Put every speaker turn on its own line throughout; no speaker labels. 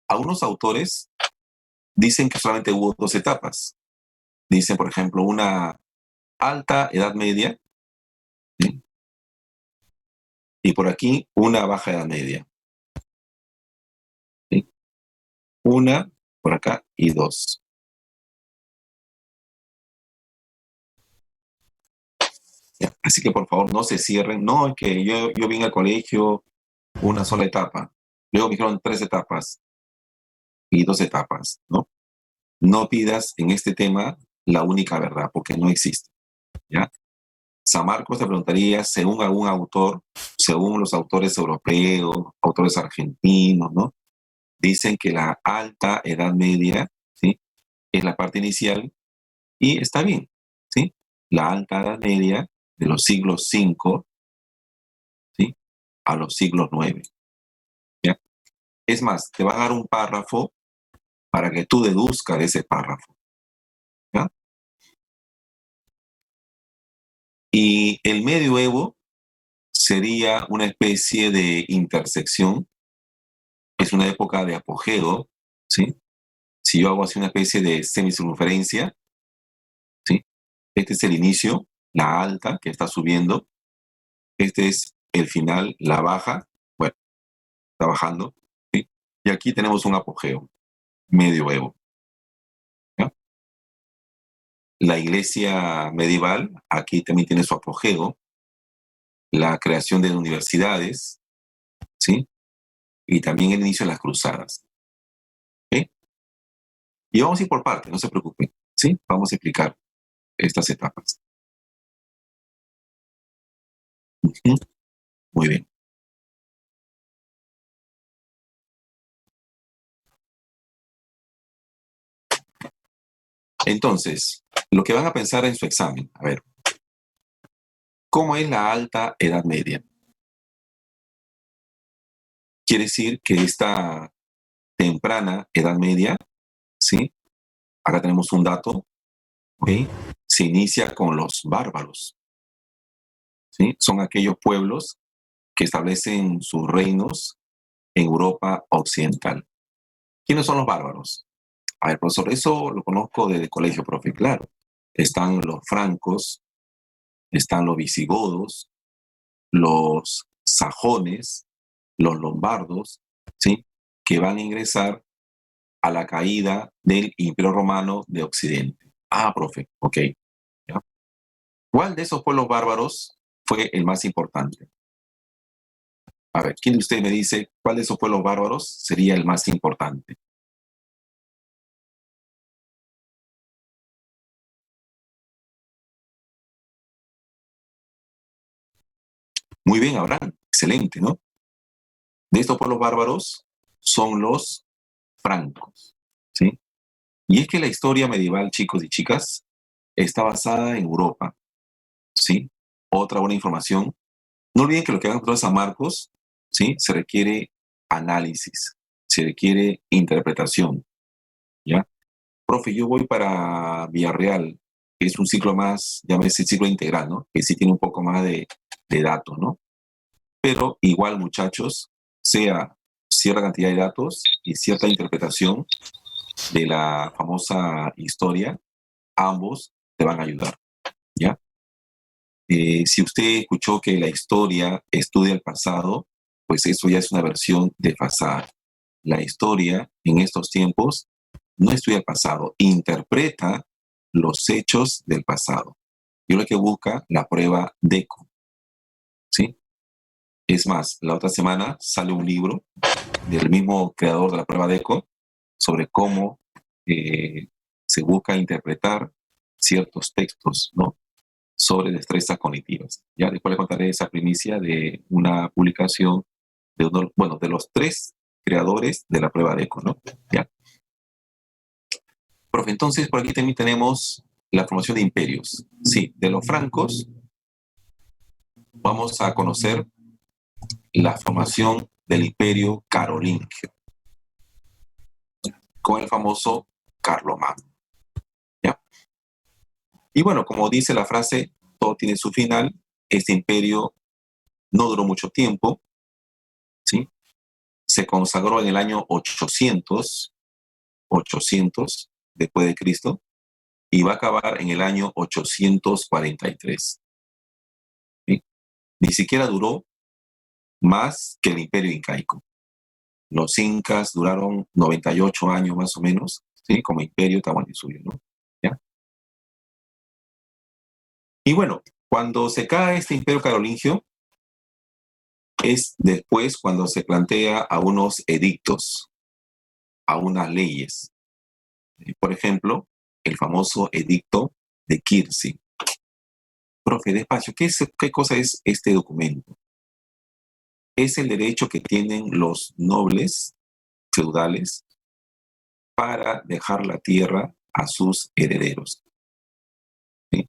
Algunos autores dicen que solamente hubo 2 etapas. Dicen, por ejemplo, una alta Edad Media, ¿sí? Y por aquí una baja Edad Media, ¿sí? Una por acá y 2. ¿Ya? Así que por favor no se cierren. No, es que yo vine al colegio una sola etapa. Luego me dijeron 3 etapas y 2 etapas, ¿no? No pidas en este tema la única verdad, porque no existe, ¿ya? San Marcos te preguntaría, según algún autor, según los autores europeos, autores argentinos, ¿no? Dicen que la alta Edad Media, ¿sí? Es la parte inicial y está bien, ¿sí? La alta Edad Media de los siglos V, ¿sí? A los siglos IX, ¿ya? Es más, te va a dar un párrafo para que tú deduzcas de ese párrafo, ¿ya? Y el medioevo sería una especie de intersección, es una época de apogeo, ¿sí? Si yo hago así una especie de semicircunferencia, ¿sí? Este es el inicio, la alta que está subiendo, este es el final, la baja, bueno, está bajando, ¿sí? Y aquí tenemos un apogeo, medioevo, ¿ya? La iglesia medieval, aquí también tiene su apogeo, la creación de universidades, ¿sí? Y también el inicio de las cruzadas, ¿ok? Y vamos a ir por partes, no se preocupen, ¿sí? Vamos a explicar estas etapas. Ujú. Muy bien. Entonces, lo que van a pensar en su examen, a ver, ¿cómo es la alta Edad Media? Quiere decir que esta temprana Edad Media, ¿sí? Acá tenemos un dato, ¿ok? Se inicia con los bárbaros, ¿sí? Son aquellos pueblos que establecen sus reinos en Europa Occidental. ¿Quiénes son los bárbaros? A ver, profesor, eso lo conozco desde el colegio, profe, claro. Están los francos, están los visigodos, los sajones, los lombardos, ¿sí? Que van a ingresar a la caída del Imperio Romano de Occidente. Ah, profe, ok. ¿Ya? ¿Cuál de esos pueblos bárbaros fue el más importante? A ver, ¿quién de ustedes me dice cuál de esos pueblos bárbaros sería el más importante? Muy bien, Abraham, excelente, ¿no? De estos pueblos bárbaros son los francos, ¿sí? Y es que la historia medieval, chicos y chicas, está basada en Europa, ¿sí? Otra buena información. No olviden que lo que hagan con San Marcos, ¿sí? Se requiere análisis, se requiere interpretación, ¿ya? Profe, yo voy para Villarreal, que es un ciclo más, llámese ciclo integral, ¿no? Que sí tiene un poco más de datos, ¿no? Pero igual, muchachos, sea cierta cantidad de datos y cierta interpretación de la famosa historia, ambos te van a ayudar, ¿ya? Si usted escuchó que la historia estudia el pasado, pues eso ya es una versión desfasada. La historia en estos tiempos no estudia el pasado, interpreta los hechos del pasado. Y lo que busca la prueba DECO, ¿sí? Es más, la otra semana sale un libro del mismo creador de la prueba DECO sobre cómo se busca interpretar ciertos textos, ¿no? Sobre destrezas cognitivas. Ya después le contaré esa primicia de una publicación de uno, bueno, de los 3 creadores de la prueba DECO, ¿no? Ya. Profe, entonces por aquí también tenemos la formación de imperios. Sí, de los francos vamos a conocer la formación del imperio carolingio con el famoso Carlomagno. ¿Ya? Y bueno, como dice la frase, todo tiene su final. Este imperio no duró mucho tiempo, ¿sí? se consagró en el año 800 después de Cristo, y va a acabar en el año 843. ¿Sí? Ni siquiera duró más que el imperio incaico. Los incas duraron 98 años más o menos, ¿sí? Como imperio suyo, ¿no? ¿Ya? Y bueno, cuando se cae este imperio carolingio, es después cuando se plantea a unos edictos, a unas leyes. Por ejemplo, el famoso edicto de Kirsi. Profe, despacio, ¿qué cosa es este documento? Es el derecho que tienen los nobles feudales para dejar la tierra a sus herederos. ¿Sí?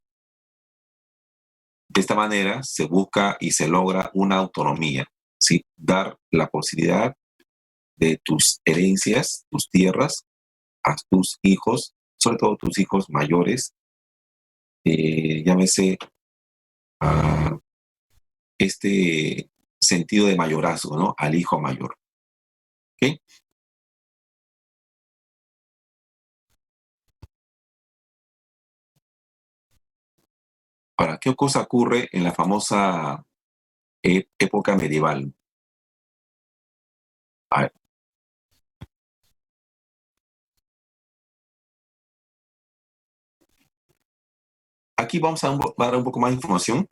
De esta manera se busca y se logra una autonomía, ¿sí? Dar la posibilidad de tus herencias, tus tierras, a tus hijos, sobre todo tus hijos mayores, llámese a este sentido de mayorazgo, ¿no? Al hijo mayor. ¿Ok? Ahora, ¿qué cosa ocurre en la famosa época medieval? A ver, aquí vamos a dar un poco más de información.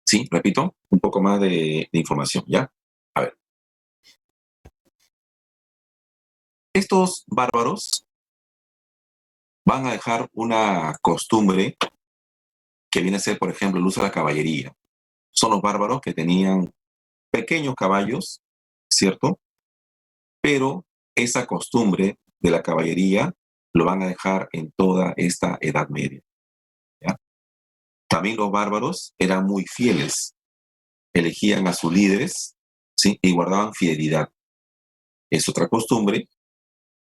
Sí, repito, un poco más de información, ¿ya? A ver, estos bárbaros van a dejar una costumbre que viene a ser, por ejemplo, el uso de la caballería. Son los bárbaros que tenían pequeños caballos, ¿cierto? Pero esa costumbre de la caballería lo van a dejar en toda esta Edad Media, ¿ya? También los bárbaros eran muy fieles, elegían a sus líderes, ¿sí? Y guardaban fidelidad. Es otra costumbre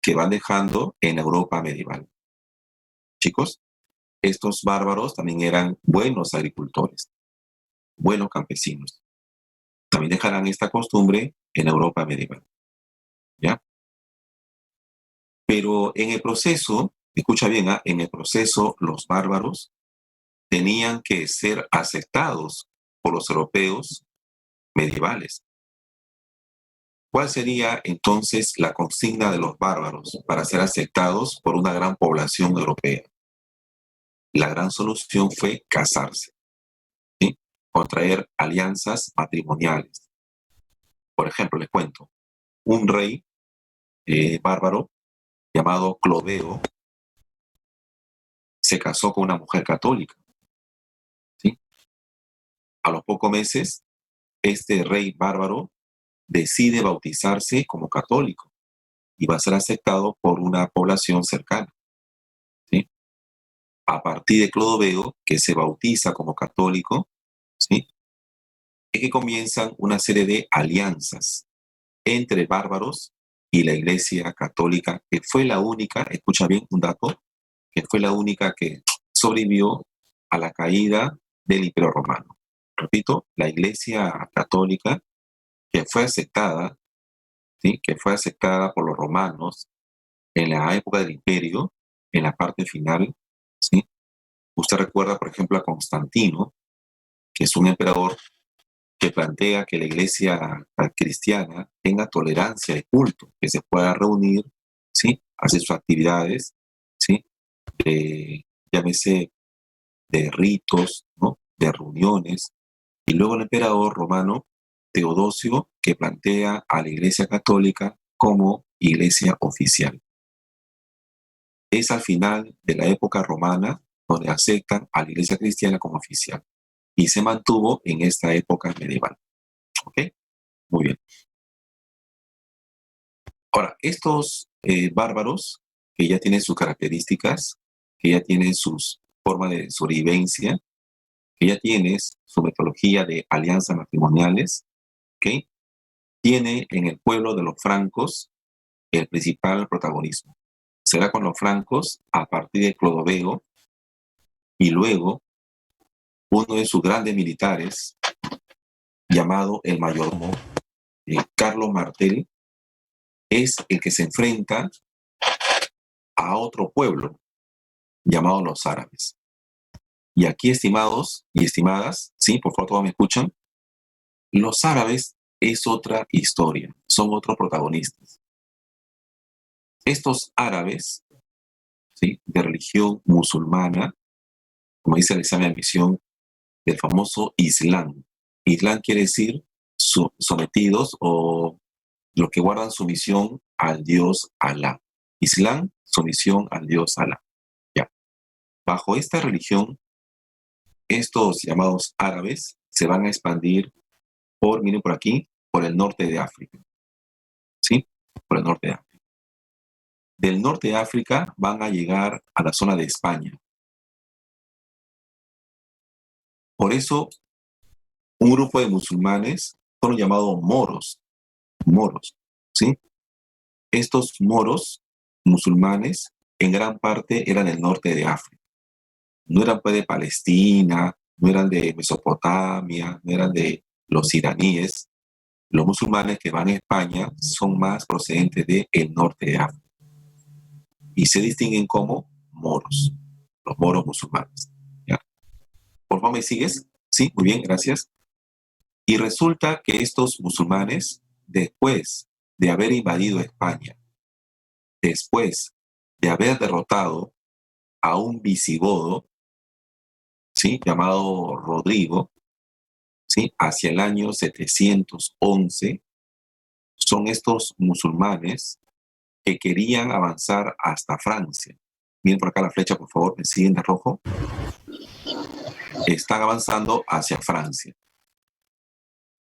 que van dejando en Europa medieval. Chicos, estos bárbaros también eran buenos agricultores, buenos campesinos. También dejarán esta costumbre en Europa medieval, ¿ya? Pero en el proceso, escucha bien, ¿ah? En el proceso los bárbaros tenían que ser aceptados por los europeos medievales. ¿Cuál sería entonces la consigna de los bárbaros para ser aceptados por una gran población europea? La gran solución fue casarse, ¿sí? Contraer alianzas matrimoniales. Por ejemplo, les cuento, un rey bárbaro llamado Clodeo se casó con una mujer católica, ¿sí? A los pocos meses, este rey bárbaro decide bautizarse como católico y va a ser aceptado por una población cercana, ¿sí? A partir de Clodoveo, que se bautiza como católico, ¿sí? Es que comienzan una serie de alianzas entre bárbaros y la Iglesia Católica, que fue la única, escucha bien un dato, que fue la única que sobrevivió a la caída del Imperio Romano. Repito, la Iglesia Católica que fue aceptada, ¿sí? Que fue aceptada por los romanos en la época del Imperio, en la parte final, ¿sí? Usted recuerda, por ejemplo, a Constantino, que es un emperador que plantea que la iglesia cristiana tenga tolerancia de culto, que se pueda reunir, ¿sí? Hacer sus actividades, ¿sí? Llámese de ritos, ¿no? De reuniones. Y luego el emperador romano Teodosio, que plantea a la iglesia católica como iglesia oficial. Es al final de la época romana donde aceptan a la iglesia cristiana como oficial. Y se mantuvo en esta época medieval. ¿Ok? Muy bien. Ahora, estos bárbaros que ya tienen sus características, que ya tienen sus formas de sobrevivencia, que ya tienen su metodología de alianzas matrimoniales, ¿ok? Tiene en el pueblo de los francos el principal protagonismo. Será con los francos a partir de Clodoveo y luego uno de sus grandes militares llamado el mayordomo Carlos Martel es el que se enfrenta a otro pueblo llamado los árabes. Y aquí, estimados y estimadas, sí, por favor, todos me escuchan, los árabes es otra historia, son otros protagonistas. Estos árabes, ¿sí?, de religión musulmana, como dice el examen de admisión, del famoso Islam. Islam quiere decir sometidos o los que guardan sumisión al Dios Alá. Islam, sumisión al Dios Alá. Ya. Bajo esta religión, estos llamados árabes se van a expandir miren por aquí, por el norte de África. ¿Sí? Por el norte de África. Del norte de África van a llegar a la zona de España. Por eso, un grupo de musulmanes fueron llamados moros. Moros, ¿sí? Estos moros musulmanes en gran parte eran del norte de África. No eran pues de Palestina, no eran de Mesopotamia, no eran de los iraníes. Los musulmanes que van a España son más procedentes del norte de África y se distinguen como moros, los moros musulmanes. ¿Ya? ¿Por favor me sigues? Sí, muy bien, gracias. Y resulta que estos musulmanes, después de haber invadido España, después de haber derrotado a un visigodo, ¿sí?, llamado Rodrigo, ¿sí?, hacia el año 711, son estos musulmanes que querían avanzar hasta Francia. Miren por acá la flecha, por favor, me siguen de rojo. Están avanzando hacia Francia.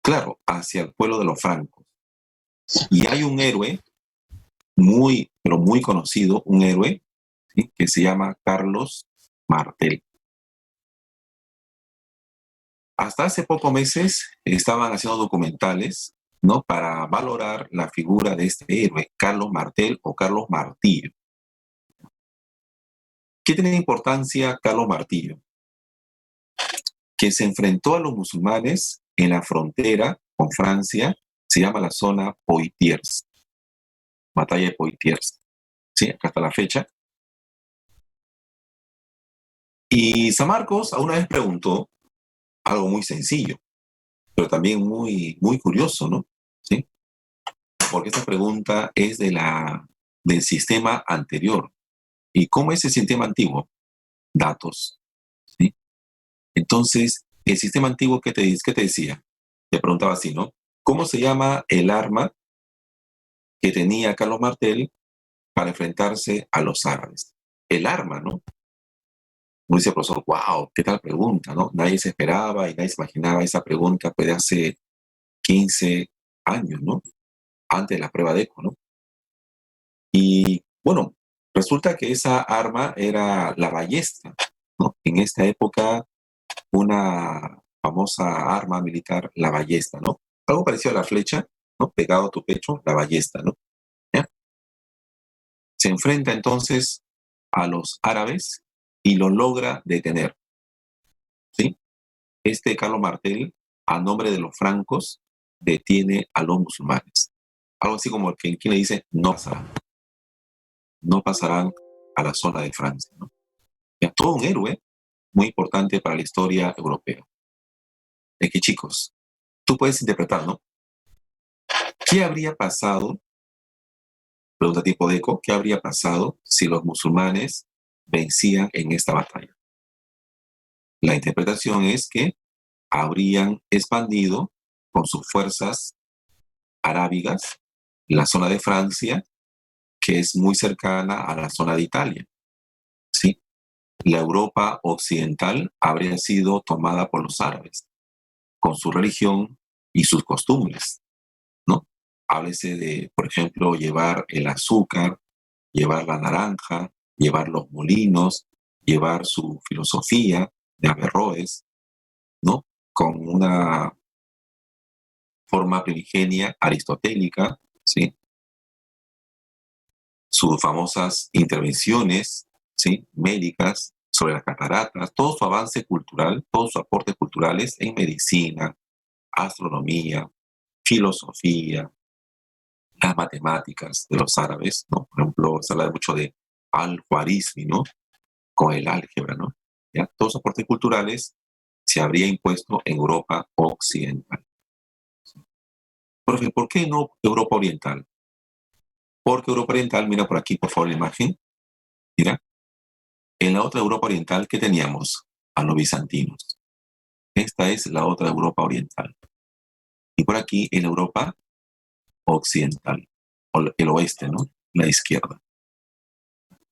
Claro, hacia el pueblo de los francos. Y hay un héroe muy, pero muy conocido, un héroe, ¿sí?, que se llama Carlos Martel. Hasta hace pocos meses estaban haciendo documentales, ¿no?, para valorar la figura de este héroe, Carlos Martel o Carlos Martillo. ¿Qué tiene importancia Carlos Martillo? Que se enfrentó a los musulmanes en la frontera con Francia, se llama la zona Poitiers, batalla de Poitiers. Sí, acá está la fecha. Y San Marcos a una vez preguntó algo muy sencillo, pero también muy, muy curioso, ¿no? ¿Sí? Porque esta pregunta es del sistema anterior. ¿Y cómo es el sistema antiguo? Datos. ¿Sí? Entonces, el sistema antiguo, ¿qué te decía? Te preguntaba así, ¿no? ¿Cómo se llama el arma que tenía Carlos Martel para enfrentarse a los árabes? El arma, ¿no? Uno dice, profesor, wow, qué tal pregunta, ¿no? Nadie se esperaba y nadie se imaginaba esa pregunta pues, de hace 15 años, ¿no? Antes de la prueba de ECO, ¿no? Y bueno, resulta que esa arma era la ballesta, ¿no? En esta época, una famosa arma militar, la ballesta, ¿no? Algo parecido a la flecha, ¿no? Pegado a tu pecho, la ballesta, ¿no? ¿Ya? Se enfrenta entonces a los árabes y lo logra detener, ¿sí? Este Carlos Martel, a nombre de los francos, detiene a los musulmanes. Algo así como quien le dice, no pasarán. No pasarán a la zona de Francia, ¿no? Es todo un héroe muy importante para la historia europea. Es que, chicos, tú puedes interpretar, ¿no? ¿Qué habría pasado? Pregunta tipo de eco, ¿qué habría pasado si los musulmanes vencían en esta batalla? La interpretación es que habrían expandido con sus fuerzas arábigas la zona de Francia, que es muy cercana a la zona de Italia. ¿Sí? La Europa occidental habría sido tomada por los árabes, con su religión y sus costumbres, ¿no? Háblese de, por ejemplo, llevar el azúcar, llevar la naranja, llevar los molinos, llevar su filosofía de Averroes, ¿no? Con una forma primigenia aristotélica, ¿sí? Sus famosas intervenciones, ¿sí?, médicas sobre las cataratas, todo su avance cultural, todos sus aportes culturales en medicina, astronomía, filosofía, las matemáticas de los árabes, ¿no? Por ejemplo, se habla mucho de Al-Khwarizmi, ¿no? Con el álgebra, ¿no? ¿Ya? Todos los aportes culturales se habría impuesto en Europa occidental. Profe, ¿por qué no Europa oriental? Porque Europa oriental, mira por aquí, por favor, la imagen. Mira, en la otra Europa oriental, ¿qué teníamos? A los bizantinos. Esta es la otra Europa oriental. Y por aquí, en Europa occidental, o el oeste, ¿no? La izquierda.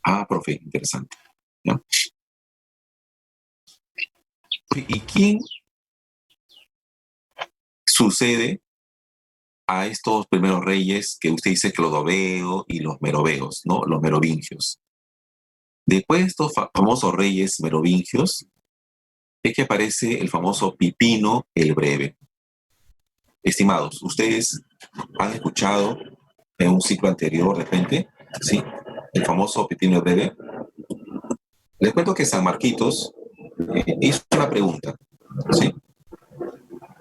Ah, profe, interesante. ¿Ya? ¿Y quién sucede a estos primeros reyes que usted dice que los doveos y los meroveos, ¿no? Los merovingios? Después de estos famosos reyes merovingios, es que aparece el famoso Pipino el Breve. Estimados, ustedes han escuchado en un ciclo anterior, de repente, ¿sí? El famoso Pipino el Breve. Les cuento que San Marquitos hizo una pregunta, ¿sí?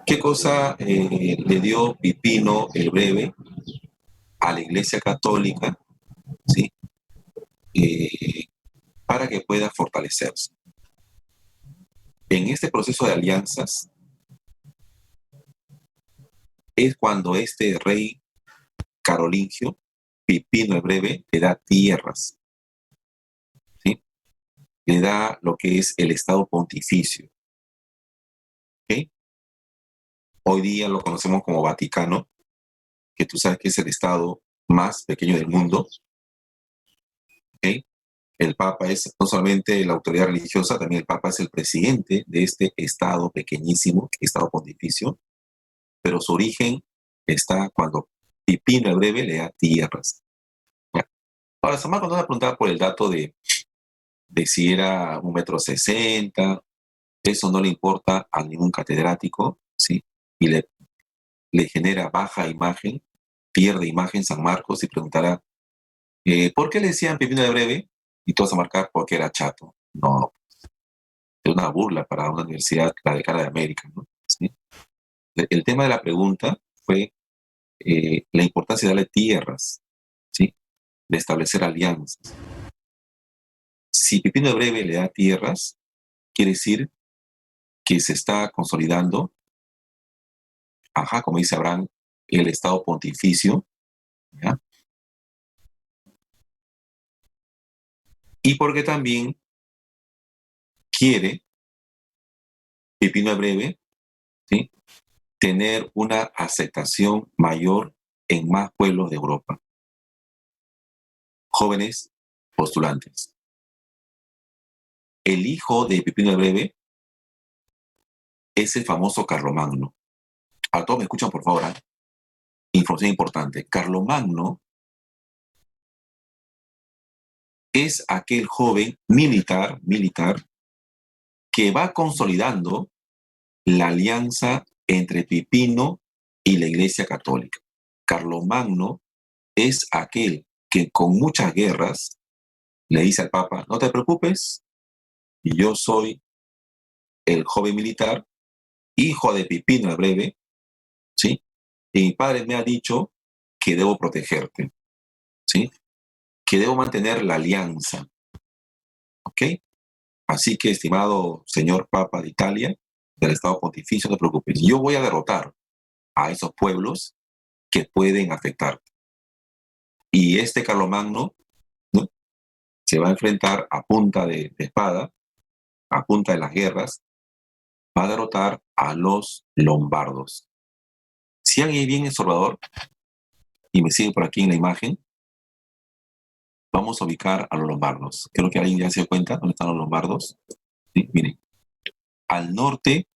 ¿Qué cosa le dio Pipino el Breve a la Iglesia Católica, ¿sí? Eh, para que pueda fortalecerse? En este proceso de alianzas es cuando este rey carolingio, Pipino el Breve, le da tierras, ¿sí? Le da lo que es el Estado Pontificio, ¿ok? Hoy día lo conocemos como Vaticano, que tú sabes que es el Estado más pequeño del mundo, ¿ok? El Papa es no solamente la autoridad religiosa, también el Papa es el presidente de este Estado pequeñísimo, Estado Pontificio, pero su origen está cuando Pipino el Breve le da tierras. ¿Ya? Ahora, Samar, cuando me preguntaba por el dato de si era 1,60 m, eso no le importa a ningún catedrático, ¿sí? Y le genera baja imagen, pierde imagen San Marcos y preguntará, ¿por qué le decían Pipino de Breve? Y tú vas a marcar porque era chato. No, es una burla para una universidad, la de cara de América, ¿no? ¿Sí? El tema de la pregunta fue la importancia de darle tierras, ¿sí? De establecer alianzas. Si Pipino de Breve le da tierras, quiere decir que se está consolidando, ajá, como dice Abraham, el Estado Pontificio, ¿ya? Y porque también quiere Pipino de Breve, ¿sí? Tener una aceptación mayor en más pueblos de Europa. Jóvenes postulantes. El hijo de Pipino de Breve es el famoso Carlomagno. A todos me escuchan, por favor, ¿eh? Información importante. Carlomagno es aquel joven militar que va consolidando la alianza entre Pipino y la Iglesia Católica. Carlomagno es aquel que con muchas guerras le dice al Papa, no te preocupes, yo soy el joven militar, hijo de Pipino el Breve, ¿sí? Y mi padre me ha dicho que debo protegerte, ¿sí? Que debo mantener la alianza, ¿ok? Así que, estimado señor Papa de Italia, del Estado Pontificio, no te preocupes, yo voy a derrotar a esos pueblos que pueden afectarte. Y este Carlomagno, ¿no? Se va a enfrentar a punta de espada, a punta de las guerras, va a derrotar a los lombardos. Si alguien bien es Salvador y me sigue por aquí en la imagen, vamos a ubicar a los lombardos. Creo que alguien ya se dio cuenta dónde están los lombardos. ¿Sí? Miren, al norte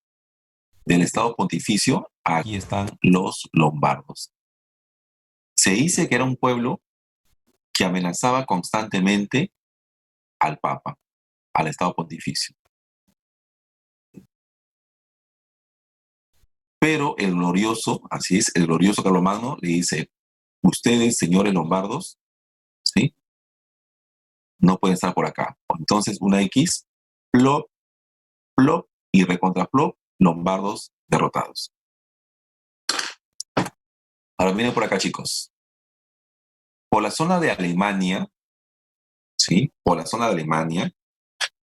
del Estado Pontificio, aquí están los lombardos. Se dice que era un pueblo que amenazaba constantemente al Papa, al Estado Pontificio. Pero el glorioso, así es, el glorioso Carlomagno le dice, ustedes, señores lombardos, ¿sí? No pueden estar por acá. Entonces, una X, plop, plop y recontra plop, lombardos derrotados. Ahora miren por acá, chicos. Por la zona de Alemania, ¿sí? Por la zona de Alemania,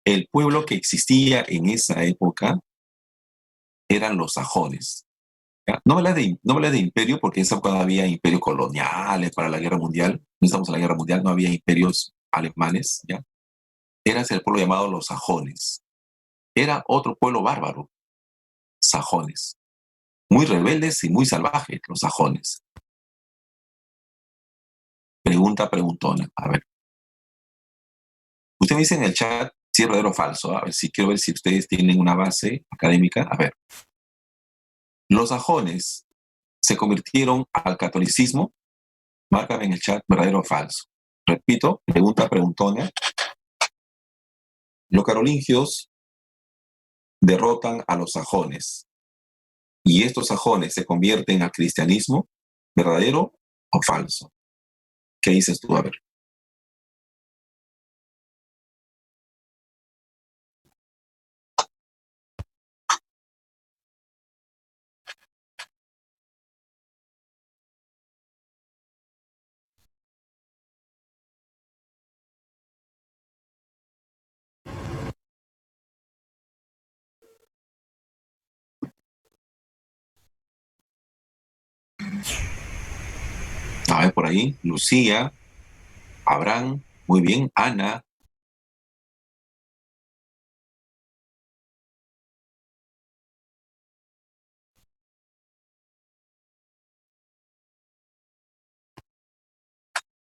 el pueblo que existía en esa época eran los sajones. ¿Ya? No me hables de imperio porque en esa época no había imperios coloniales para la guerra mundial. No estamos en la guerra mundial, no había imperios alemanes, ¿ya? Era el pueblo llamado los sajones. Era otro pueblo bárbaro, sajones. Muy rebeldes y muy salvajes, los sajones. Pregunta, preguntona. A ver. Usted me dice en el chat si es verdadero o falso. A ver si quiero ver si ustedes tienen una base académica. A ver. Los sajones se convirtieron al catolicismo. Márcame en el chat verdadero o falso. Repito, pregunta, preguntona. Los carolingios derrotan a los sajones y estos sajones se convierten al cristianismo, ¿verdadero o falso? ¿Qué dices tú? A ver. A ver por ahí. Lucía, Abraham, muy bien. Ana.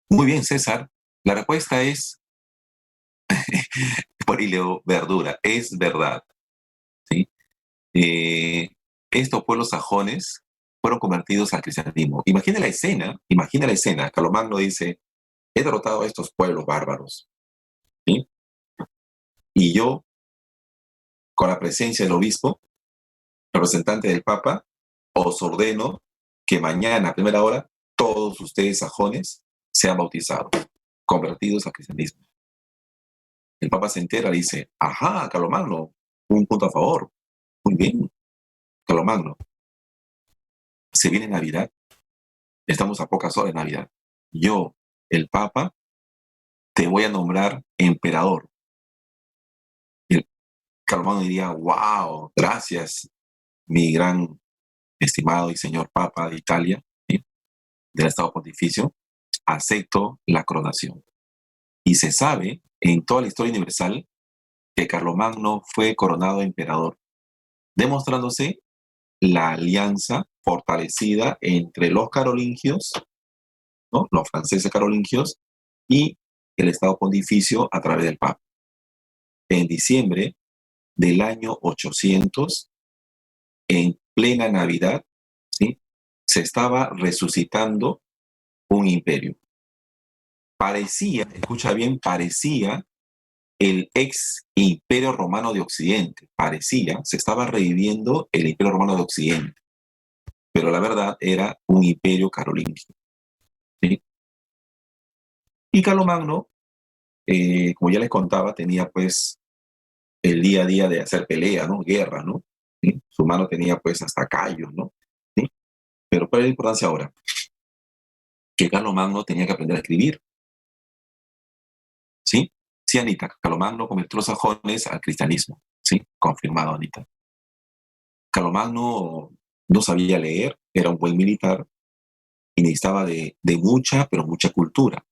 Muy bien, César. La respuesta es, por ahí leo verdura, es verdad. ¿Sí? Eh, Estos pueblos sajones fueron convertidos al cristianismo. Imagina la escena. Carlomagno dice, he derrotado a estos pueblos bárbaros. ¿Sí? Y yo, con la presencia del obispo, representante del Papa, os ordeno que mañana a primera hora todos ustedes sajones sean bautizados, convertidos al cristianismo. El Papa se entera y dice, ajá, Carlomagno, un punto a favor. Muy bien, Carlomagno. Se viene Navidad, estamos a pocas horas de Navidad. Yo, el Papa, te voy a nombrar emperador. El Carlomagno diría, wow, gracias, mi gran estimado y señor Papa de Italia, ¿sí? Del Estado Pontificio, acepto la coronación. Y se sabe en toda la historia universal que Carlomagno fue coronado emperador, demostrándose la alianza fortalecida entre los carolingios, ¿no? Los franceses carolingios, y el Estado Pontificio a través del Papa. En diciembre del año 800, en plena Navidad, ¿sí? Se estaba resucitando un imperio. Parecía, escucha bien, parecía el ex imperio romano de Occidente. Parecía, se estaba reviviendo el imperio romano de Occidente, pero la verdad era un imperio carolingio. ¿Sí? Y Carlomagno, como ya les contaba, tenía pues el día a día de hacer pelea, ¿no? Guerra, ¿no? ¿Sí? Su mano tenía pues hasta callos, ¿no? ¿Sí? Pero ¿cuál es la importancia ahora? Que Carlomagno tenía que aprender a escribir, ¿sí? Sí, Anita, Carlomagno convirtió a los sajones al cristianismo, ¿sí? Confirmado, Anita. Carlomagno no sabía leer, era un buen militar y necesitaba de mucha, pero mucha cultura.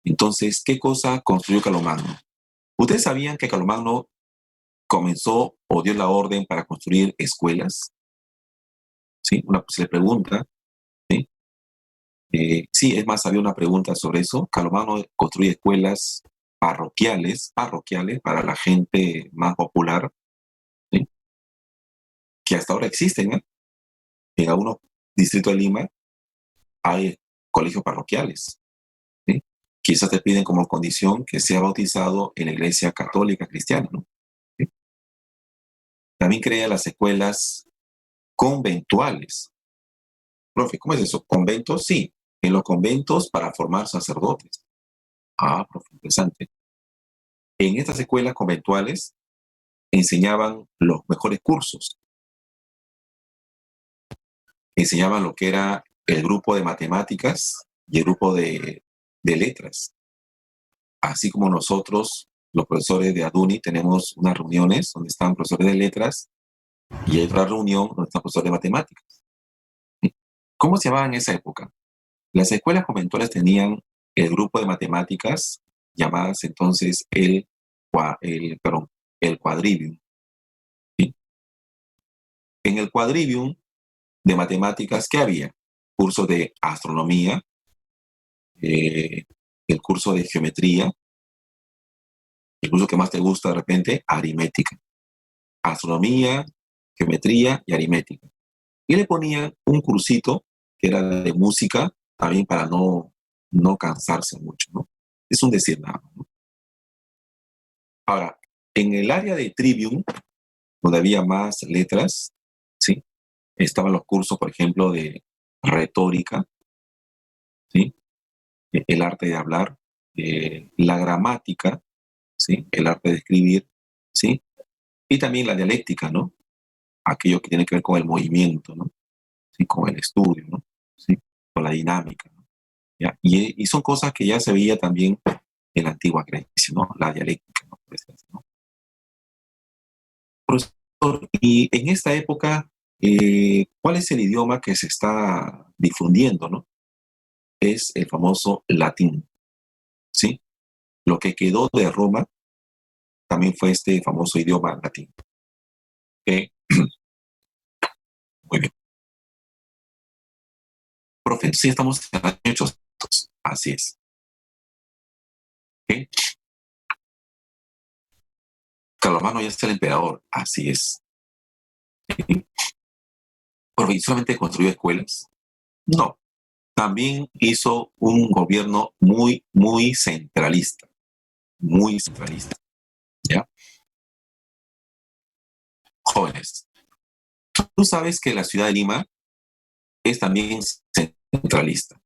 Entonces, ¿qué cosa construyó Carlomagno? ¿Ustedes sabían que Carlomagno comenzó o dio la orden para construir escuelas? ¿Sí? Una posible pregunta. ¿Sí? Sí, es más, había una pregunta sobre eso. Carlomagno construye escuelas parroquiales para la gente más popular, ¿sí? Que hasta ahora existen, ¿eh? En algunos distritos de Lima hay colegios parroquiales. ¿Sí? Quizás te piden como condición que sea bautizado en la iglesia católica cristiana, ¿no? ¿Sí? También crea las escuelas conventuales. Profe, ¿cómo es eso? ¿Conventos? Sí, en los conventos para formar sacerdotes. Ah, profe, interesante. En estas escuelas conventuales enseñaban los mejores cursos. enseñaban lo que era el grupo de matemáticas y el grupo de letras. Así como nosotros, los profesores de ADUNI, tenemos unas reuniones donde están profesores de letras y hay otra reunión donde están profesores de matemáticas. ¿Cómo se llamaba en esa época? Las escuelas conventuales tenían el grupo de matemáticas, llamadas entonces el quadrivium. ¿Sí? En el quadrivium de matemáticas, ¿qué había? Curso de astronomía, eh, el curso de geometría, el curso que más te gusta de repente, aritmética. Astronomía, geometría y aritmética. Y le ponían un cursito que era de música, también para no cansarse mucho, ¿no? Es un decir nada, ¿no? Ahora, en el área de trivium, donde había más letras, ¿sí? Estaban los cursos, por ejemplo, de retórica, ¿sí? El arte de hablar, la gramática, ¿sí? El arte de escribir, ¿sí? Y también la dialéctica, ¿no? Aquello que tiene que ver con el movimiento, ¿no? ¿Sí? Con el estudio, ¿no? ¿Sí? Con la dinámica, ¿no? ¿Ya? Y son cosas que ya se veía también en la antigua Grecia, ¿no? La dialéctica, ¿no? ¿No? Profesor, y en esta época, ¿cuál es el idioma que se está difundiendo, ¿no? Es el famoso latín, ¿sí? Lo que quedó de Roma también fue este famoso idioma latín. ¿Okay? Muy bien. Profe, sí estamos en el año 800. Así es. ¿Okay? Carlomagno ya es el emperador. Así es. ¿Okay? Profe, ¿y solamente construyó escuelas? No. También hizo un gobierno muy, muy centralista. Muy centralista. ¿Ya? Jóvenes, tú sabes que la ciudad de Lima es también centralista.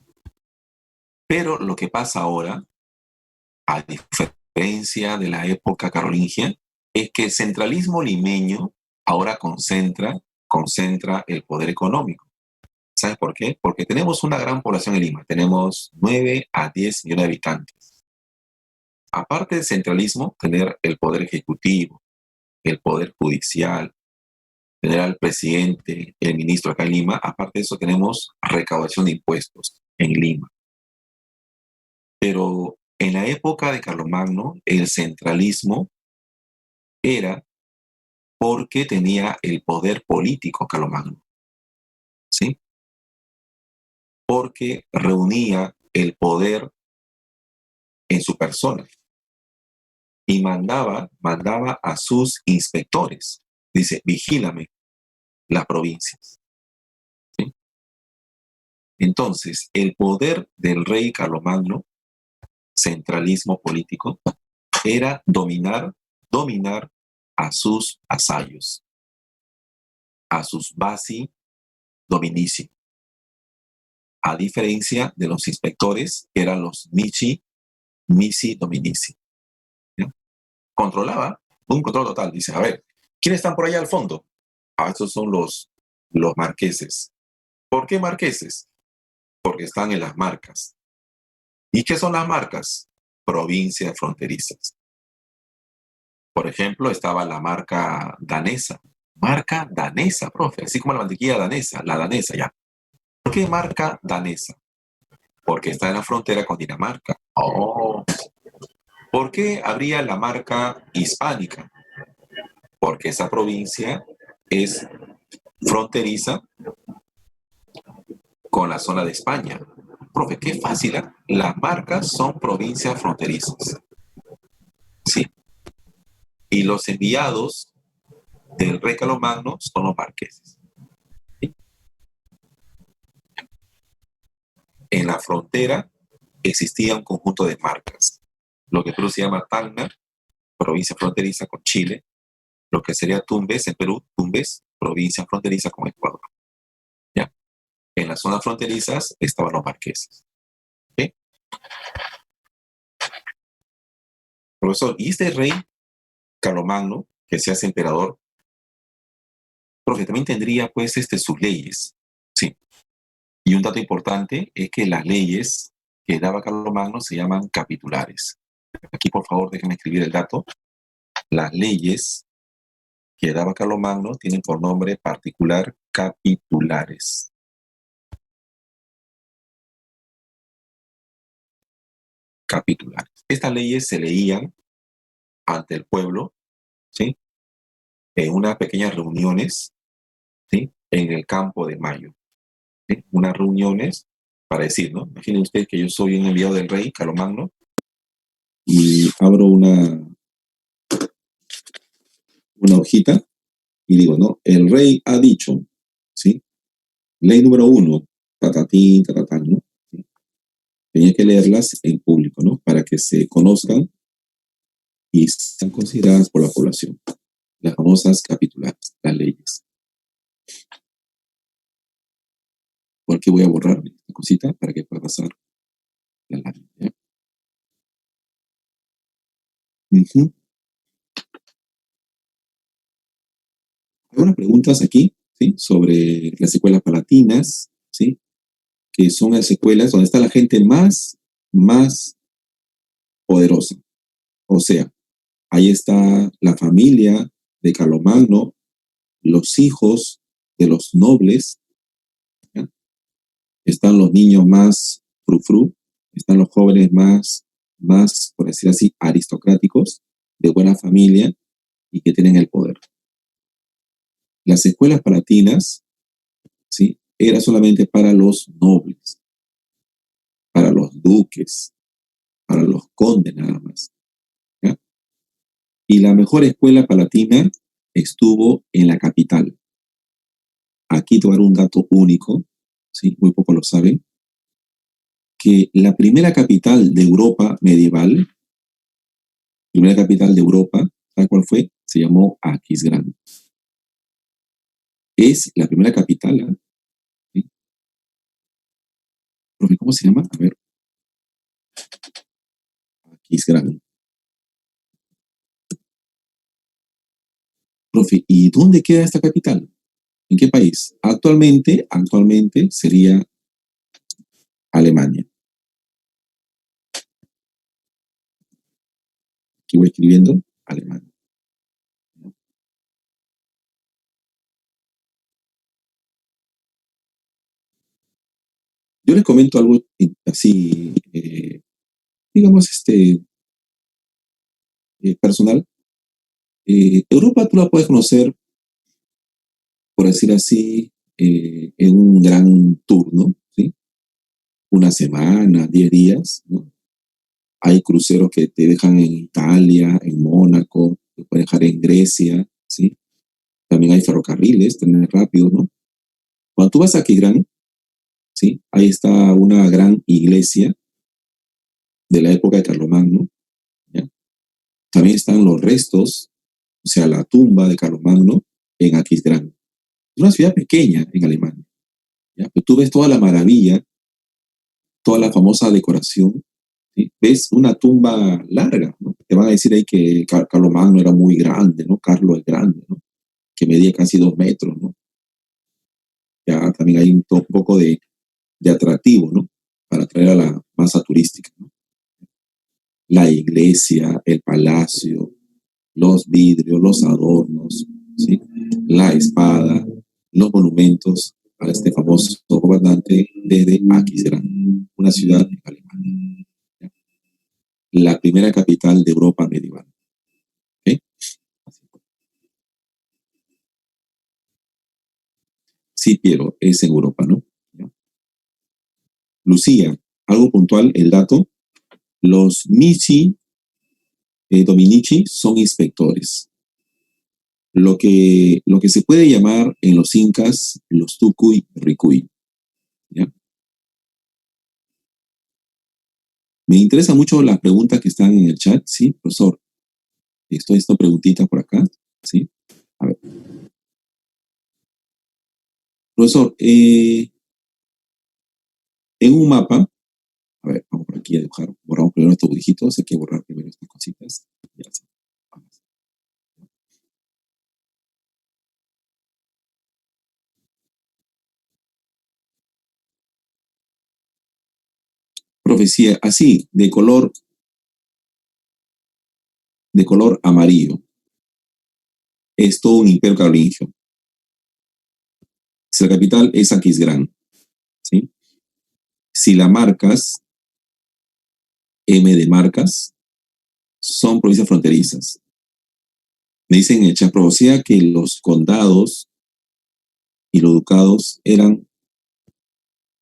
Pero lo que pasa ahora, a diferencia de la época carolingia, es que el centralismo limeño ahora concentra el poder económico. ¿Sabes por qué? Porque tenemos una gran población en Lima. Tenemos 9 a 10 millones de habitantes. Aparte del centralismo, tener el poder ejecutivo, el poder judicial, tener al presidente, el ministro acá en Lima. Aparte de eso, tenemos recaudación de impuestos en Lima. Pero en la época de Carlomagno, el centralismo era porque tenía el poder político Carlomagno, ¿sí? Porque reunía el poder en su persona y mandaba a sus inspectores. Dice, vigílame las provincias, ¿sí? Entonces, el poder del rey Carlomagno, centralismo político, era dominar a sus vasallos, a sus vasi dominici, a diferencia de los inspectores, que eran los mici, misi dominici. ¿Ya? Controlaba, un control total. Dice, a ver, ¿quiénes están por allá al fondo? Ah, estos son los marqueses. ¿Por qué marqueses? Porque están en las marcas. ¿Y qué son las marcas? Provincias fronterizas. Por ejemplo, estaba la marca danesa. Marca danesa, profe, así como la mantequilla danesa, la danesa ya. ¿Por qué marca danesa? Porque está en la frontera con Dinamarca. Oh. ¿Por qué habría la marca hispánica? Porque esa provincia es fronteriza con la zona de España. Profe, qué fácil, ¿eh? Las marcas son provincias fronterizas. Sí. Y los enviados del rey Carlomagno son los marqueses. ¿Sí? En la frontera existía un conjunto de marcas. Lo que Perú se llama Tacna, provincia fronteriza con Chile. Lo que sería Tumbes en Perú, Tumbes, provincia fronteriza con Ecuador. ¿Ya? En las zonas fronterizas estaban los marqueses. ¿Okay? Profesor, ¿y este rey Carlomagno, que se hace emperador, profe, también tendría pues sus leyes? Sí. Y un dato importante es que las leyes que daba Carlomagno se llaman capitulares. Aquí, por favor, déjenme escribir el dato. Las leyes que daba Carlomagno tienen por nombre particular capitulares. Capitulares. Estas leyes se leían ante el pueblo, ¿sí? En unas pequeñas reuniones, ¿sí? En el Campo de Mayo, ¿sí? Unas reuniones para decir, ¿no? Imaginen ustedes que yo soy un enviado del rey Carlomagno y abro una hojita y digo, ¿no? El rey ha dicho, ¿sí? Ley número 1, patatín, tatatán, ¿no? ¿Sí? Tenía que leerlas en público, ¿no? Para que se conozcan y sean consideradas por la población. Las famosas capitulares, las leyes. Porque voy a borrar esta cosita para que pueda pasar la lámina, ¿ya? Ujú. Hay unas preguntas aquí, ¿sí? Sobre las secuelas palatinas, ¿sí? Que son las secuelas donde está la gente más poderosa. O sea, ahí está la familia de Carlomagno, los hijos de los nobles, ¿ya? Están los niños más frufru, están los jóvenes más, por decir así, aristocráticos, de buena familia y que tienen el poder. Las escuelas palatinas, ¿sí? Era solamente para los nobles, para los duques, para los condes nada más, ¿ya? Y la mejor escuela palatina estuvo en la capital. Aquí te voy a dar un dato único, ¿sí? Muy pocos lo saben, que la primera capital de Europa medieval, primera capital de Europa, ¿sabes cuál fue? Se llamó Aquisgrán. Es la primera capital, ¿eh? ¿Sí? Profe, ¿cómo se llama? A ver, Aquisgrán. Profe, ¿y dónde queda esta capital? ¿En qué país? Actualmente sería Alemania. Aquí voy escribiendo Alemania. Yo les comento algo así, digamos, personal. Europa tú la puedes conocer, por decir así, en un gran tour, ¿no? ¿Sí? Una semana, 10 días, ¿no? Hay cruceros que te dejan en Italia, en Mónaco, te pueden dejar en Grecia, ¿sí? También hay ferrocarriles, también rápido, ¿no? Cuando tú vas a Aquisgrán, ¿sí? Ahí está una gran iglesia de la época de Carlomagno, ¿ya? También están los restos, o sea, la tumba de Carlomagno en Aquisgrán. Es una ciudad pequeña en Alemania, ¿ya? Pero tú ves toda la maravilla, toda la famosa decoración, ¿sí? Ves una tumba larga, ¿no? Te van a decir ahí que Carlomagno era muy grande, ¿no? Carlos el Grande, ¿no? Que medía casi 2 metros, ¿no? Ya también hay un poco de atractivo, ¿no? Para atraer a la masa turística, ¿no? La iglesia, el palacio, los vidrios, los adornos, ¿sí? La espada, los monumentos a este famoso gobernante desde Aquisgrán, una ciudad en Alemania, ¿ya? La primera capital de Europa medieval, ¿ok? Sí, Piero, es en Europa, ¿no? ¿Ya? Lucía, algo puntual, el dato, los Michi Dominici son inspectores. Lo que se puede llamar en los incas los Tucuy Ricuy, ¿ya? Me interesa mucho las preguntas que están en el chat, ¿sí, profesor? Esto preguntita por acá, ¿sí? A ver, profesor, en un mapa, a ver, vamos por aquí a dibujar, borramos primero estos dibujitos, hay que borrar primero estas cositas, ya está. Profecía, así, de color amarillo. Es todo un imperio carolingio. Si la capital es Aquisgrán, ¿sí? Si la marcas, M de marcas, son provincias fronterizas. Me dicen en el chat profecía que los condados y los ducados eran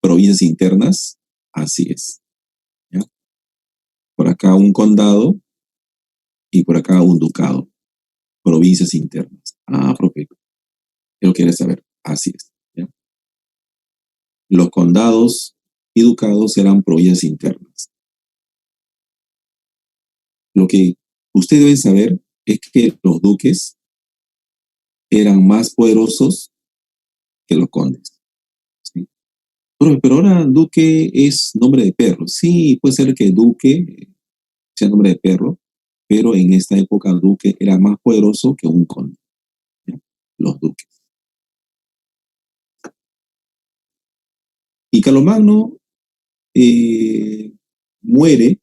provincias internas. Así es. ¿Ya? Por acá un condado y por acá un ducado. Provincias internas. Ah, profe, ¿qué lo quieres saber? Así es. ¿Ya? Los condados y ducados eran provincias internas. Lo que ustedes deben saber es que los duques eran más poderosos que los condes. ¿Sí? Pero ahora duque es nombre de perro. Sí, puede ser que duque sea nombre de perro, pero en esta época duque era más poderoso que un conde. ¿Ya? Los duques. Y Carlomagno muere,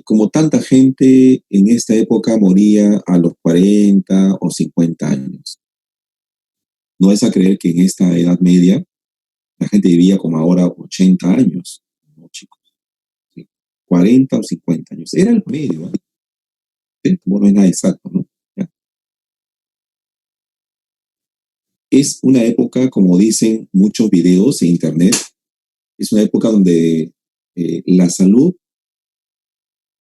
como tanta gente en esta época moría a los 40 o 50 años. No es a creer que en esta Edad Media la gente vivía como ahora 80 años, ¿no, chicos? ¿Sí? 40 o 50 años. Era el medio, ¿sí? Como no es nada exacto, ¿no? ¿Ya? Es una época, como dicen muchos videos en internet, es una época donde la salud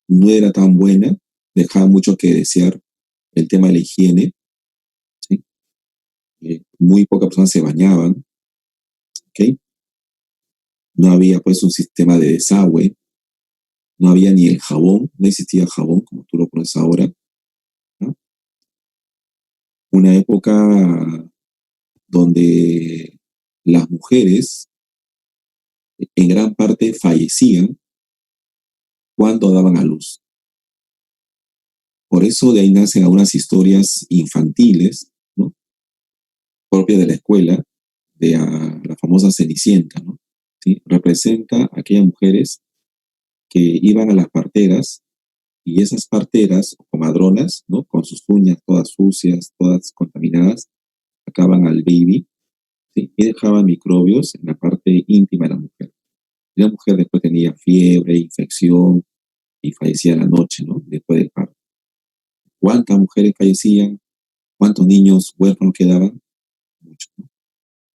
no era tan buena, dejaba mucho que desear el tema de la higiene, ¿sí? Muy pocas personas se bañaban, ¿ok? No había pues un sistema de desagüe, no había ni el jabón, no existía jabón como tú lo conoces ahora, ¿no? Una época donde las mujeres en gran parte fallecían cuando daban a luz. Por eso de ahí nacen algunas historias infantiles, ¿no? Propias de la escuela, de la famosa Cenicienta, ¿no? ¿Sí? Representa a aquellas mujeres que iban a las parteras y esas parteras o comadronas, ¿no? Con sus uñas todas sucias, todas contaminadas, sacaban al baby, ¿sí? Y dejaban microbios en la parte íntima de la mujer. Y la mujer después tenía fiebre, infección y fallecía en la noche, ¿no? Después del parto. ¿Cuántas mujeres fallecían? ¿Cuántos niños huérfanos quedaban? Muchos,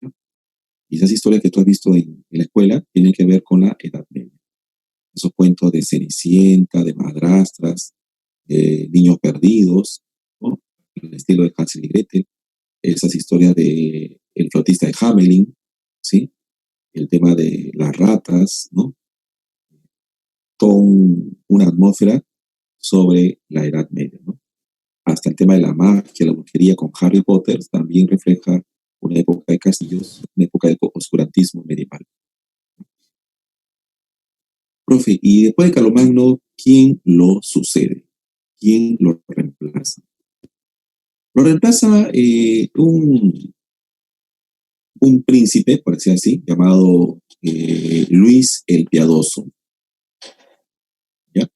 ¿no? Y esas historias que tú has visto en la escuela tienen que ver con la Edad Media. Esos cuentos de Cenicienta, de madrastras, niños perdidos, ¿no? El estilo de Hansel y Gretel, esas historias de el flautista de Hamelin, ¿sí? El tema de las ratas, ¿no? Toda una atmósfera sobre la Edad Media, ¿no? Hasta el tema de la magia, la brujería con Harry Potter también refleja una época de castillos, una época de oscurantismo medieval. Profe, y después de Carlomagno, ¿quién lo sucede? ¿Quién lo reemplaza? Lo reemplaza un príncipe, por decir así, llamado Luis el Piadoso. ¿Ya?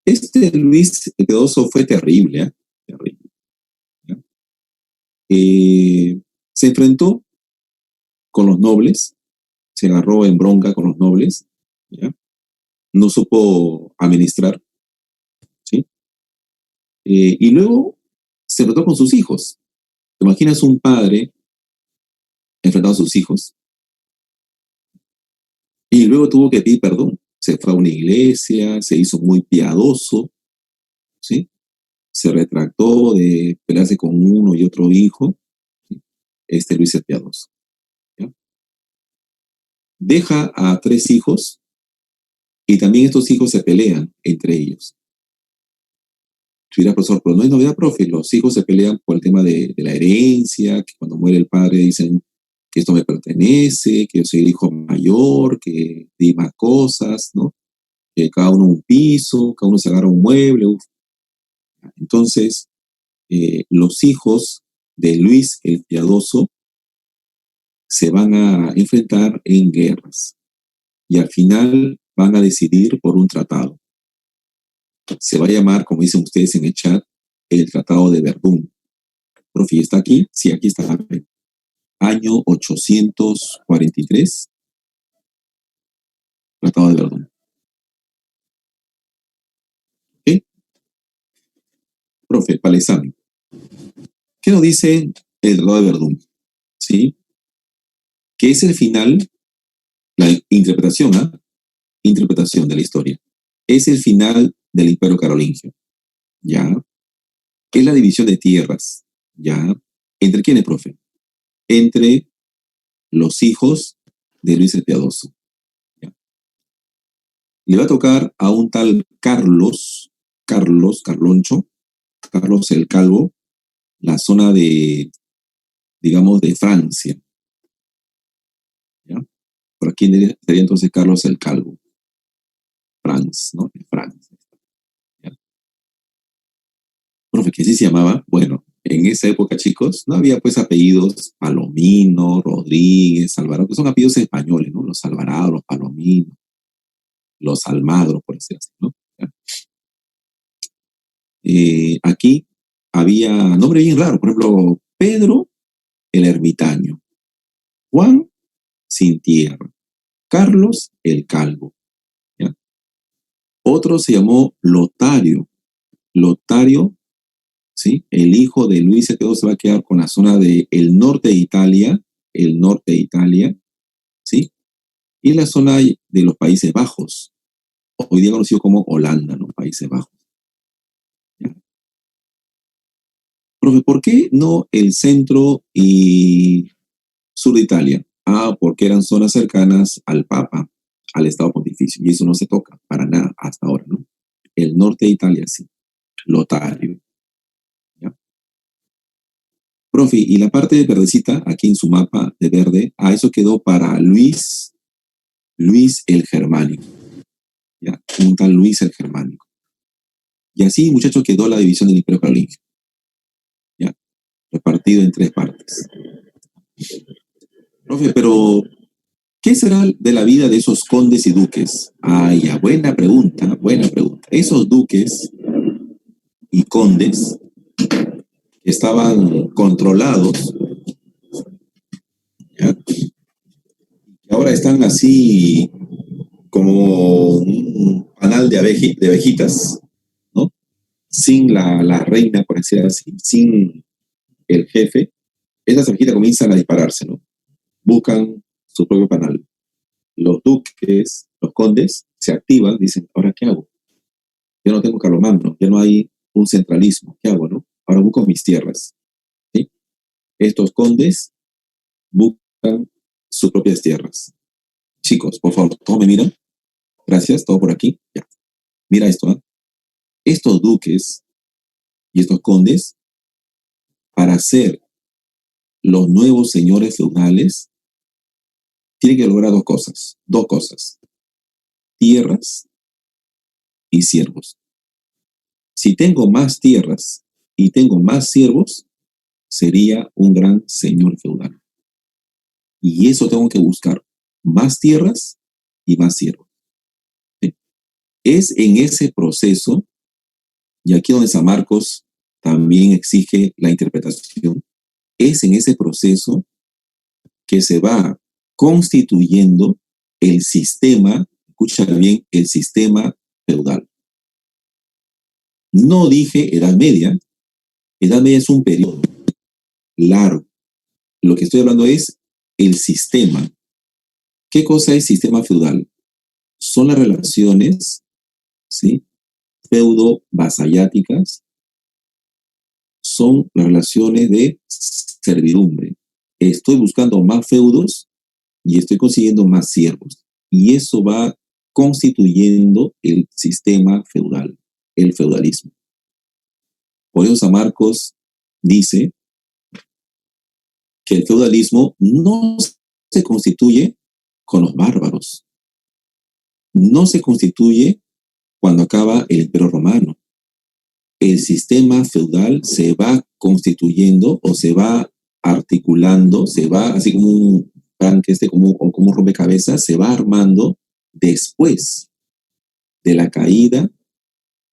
Este Luis el Piadoso fue terrible, ¿eh? Terrible. ¿Ya? Se enfrentó con los nobles, se agarró en bronca con los nobles, ¿ya? No supo administrar, ¿sí? Y luego se enfrentó con sus hijos. ¿Te imaginas un padre enfrentado a sus hijos? Y luego tuvo que pedir perdón. Se fue a una iglesia, se hizo muy piadoso, ¿sí? Se retractó de pelearse con uno y otro hijo, ¿sí? Este Luis el Piadoso, ¿ya? Deja a 3 hijos y también estos hijos se pelean entre ellos. Si dirá, profesor, pero no es novedad, profe, los hijos se pelean por el tema de la herencia, que cuando muere el padre dicen que esto me pertenece, que yo soy el hijo mayor, que di más cosas, ¿no? Que cada uno un piso, cada uno se agarra un mueble. Uf. Entonces, los hijos de Luis el Piadoso se van a enfrentar en guerras. Y al final van a decidir por un tratado. Se va a llamar, como dicen ustedes en el chat, el Tratado de Verdún. Profe, ¿está aquí? Sí, aquí está. Año 843, Tratado de Verdún. ¿Ok? Profe, para el examen. ¿Qué nos dice el Tratado de Verdún? ¿Sí? Que es el final, la interpretación, interpretación de la historia. Es el final del Imperio Carolingio. ¿Ya? Es la división de tierras. ¿Ya? ¿Entre quiénes, profe? Entre los hijos de Luis el Piadoso. ¿Ya? Le va a tocar a un tal Carloncho, Carlos el Calvo, la zona de, digamos, de Francia. ¿Ya? Por aquí sería entonces Carlos el Calvo. Franz, ¿no? Franz. ¿Ya? Profe, que sí se llamaba, bueno, en esa época, chicos, no había pues apellidos Palomino, Rodríguez, Alvarado, que son apellidos españoles, ¿no? Los Alvarado, los Palomino, los Almagro, por decir así, ¿no? ¿Ya? Aquí había nombres bien raros, por ejemplo, Pedro el Ermitaño, Juan sin tierra, Carlos el Calvo. ¿Ya? Otro se llamó Lotario. Lotario, ¿sí? El hijo de Luis II se va a quedar con la zona del norte de Italia, ¿sí? Y la zona de los Países Bajos, hoy día conocido como Holanda, ¿no? Países Bajos. ¿Ya? Profe, ¿por qué no el centro y sur de Italia? Porque eran zonas cercanas al Papa, al Estado Pontificio, y eso no se toca para nada hasta ahora, ¿no? El norte de Italia sí, Lotario. ¿Ya? Profe, y la parte de verdecita, aquí en su mapa de verde, eso quedó para Luis el Germánico. ¿Ya? Un tal Luis el Germánico. Y así, muchachos, quedó la división del Imperio Carolingio. ¿Ya? Repartido en 3 partes. Profe, pero ¿qué será de la vida de esos condes y duques? Ya, buena pregunta, buena pregunta. Esos duques y condes estaban controlados, ¿ya? Y ahora están así como un panal de abejitas, ¿no? Sin la reina, por decir así, sin el jefe. Esas abejitas comienzan a dispararse, ¿no? Buscan su propio panal. Los duques, los condes, se activan, dicen, ¿ahora qué hago? Yo no tengo Carlomagno, ya no hay un centralismo, ¿qué hago, no? Ahora busco mis tierras, ¿sí? Estos condes buscan sus propias tierras. Chicos, por favor, todos me miran. Gracias, todo por aquí. Ya. Mira esto, ¿eh? Estos duques y estos condes, para ser los nuevos señores feudales, tienen que lograr dos cosas. Dos cosas. Tierras y siervos. Si tengo más tierras y tengo más siervos, sería un gran señor feudal. Y eso tengo que buscar. Más tierras y más siervos. ¿Sí? Es en ese proceso, y aquí donde San Marcos también exige la interpretación, es en ese proceso que se va constituyendo el sistema, escucha bien, el sistema feudal. No dije Edad Media es un periodo largo. Lo que estoy hablando es el sistema. ¿Qué cosa es sistema feudal? Son las relaciones, ¿sí? Feudo-vasalláticas, son las relaciones de servidumbre. Estoy buscando más feudos y estoy consiguiendo más siervos. Y eso va constituyendo el sistema feudal, el feudalismo. Por eso San Marcos dice que el feudalismo no se constituye con los bárbaros, no se constituye cuando acaba el Imperio Romano. El sistema feudal se va constituyendo o se va articulando, se va así como un tanque, como un rompecabezas, se va armando después de la caída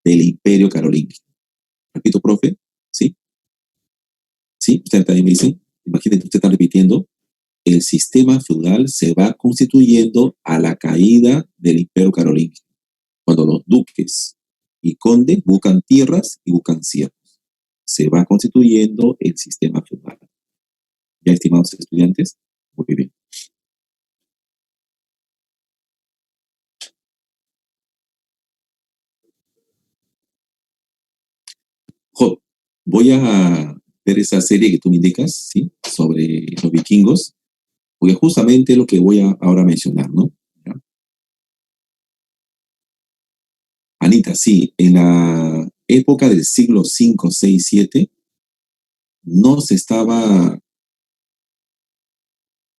del Imperio Carolingio. Repito, profe, ¿sí? ¿Sí? Usted también me dice, imagínense, usted está repitiendo, el sistema feudal se va constituyendo a la caída del Imperio Carolingio, cuando los duques y condes buscan tierras y buscan siervos. Se va constituyendo el sistema feudal. ¿Ya, estimados estudiantes? Muy bien. Jo, voy a ver esa serie que tú me indicas, ¿sí? Sobre los vikingos, porque justamente lo que voy a ahora mencionar, ¿no? ¿Ya? Anita, sí, en la época del siglo V, VI, VII, no se estaba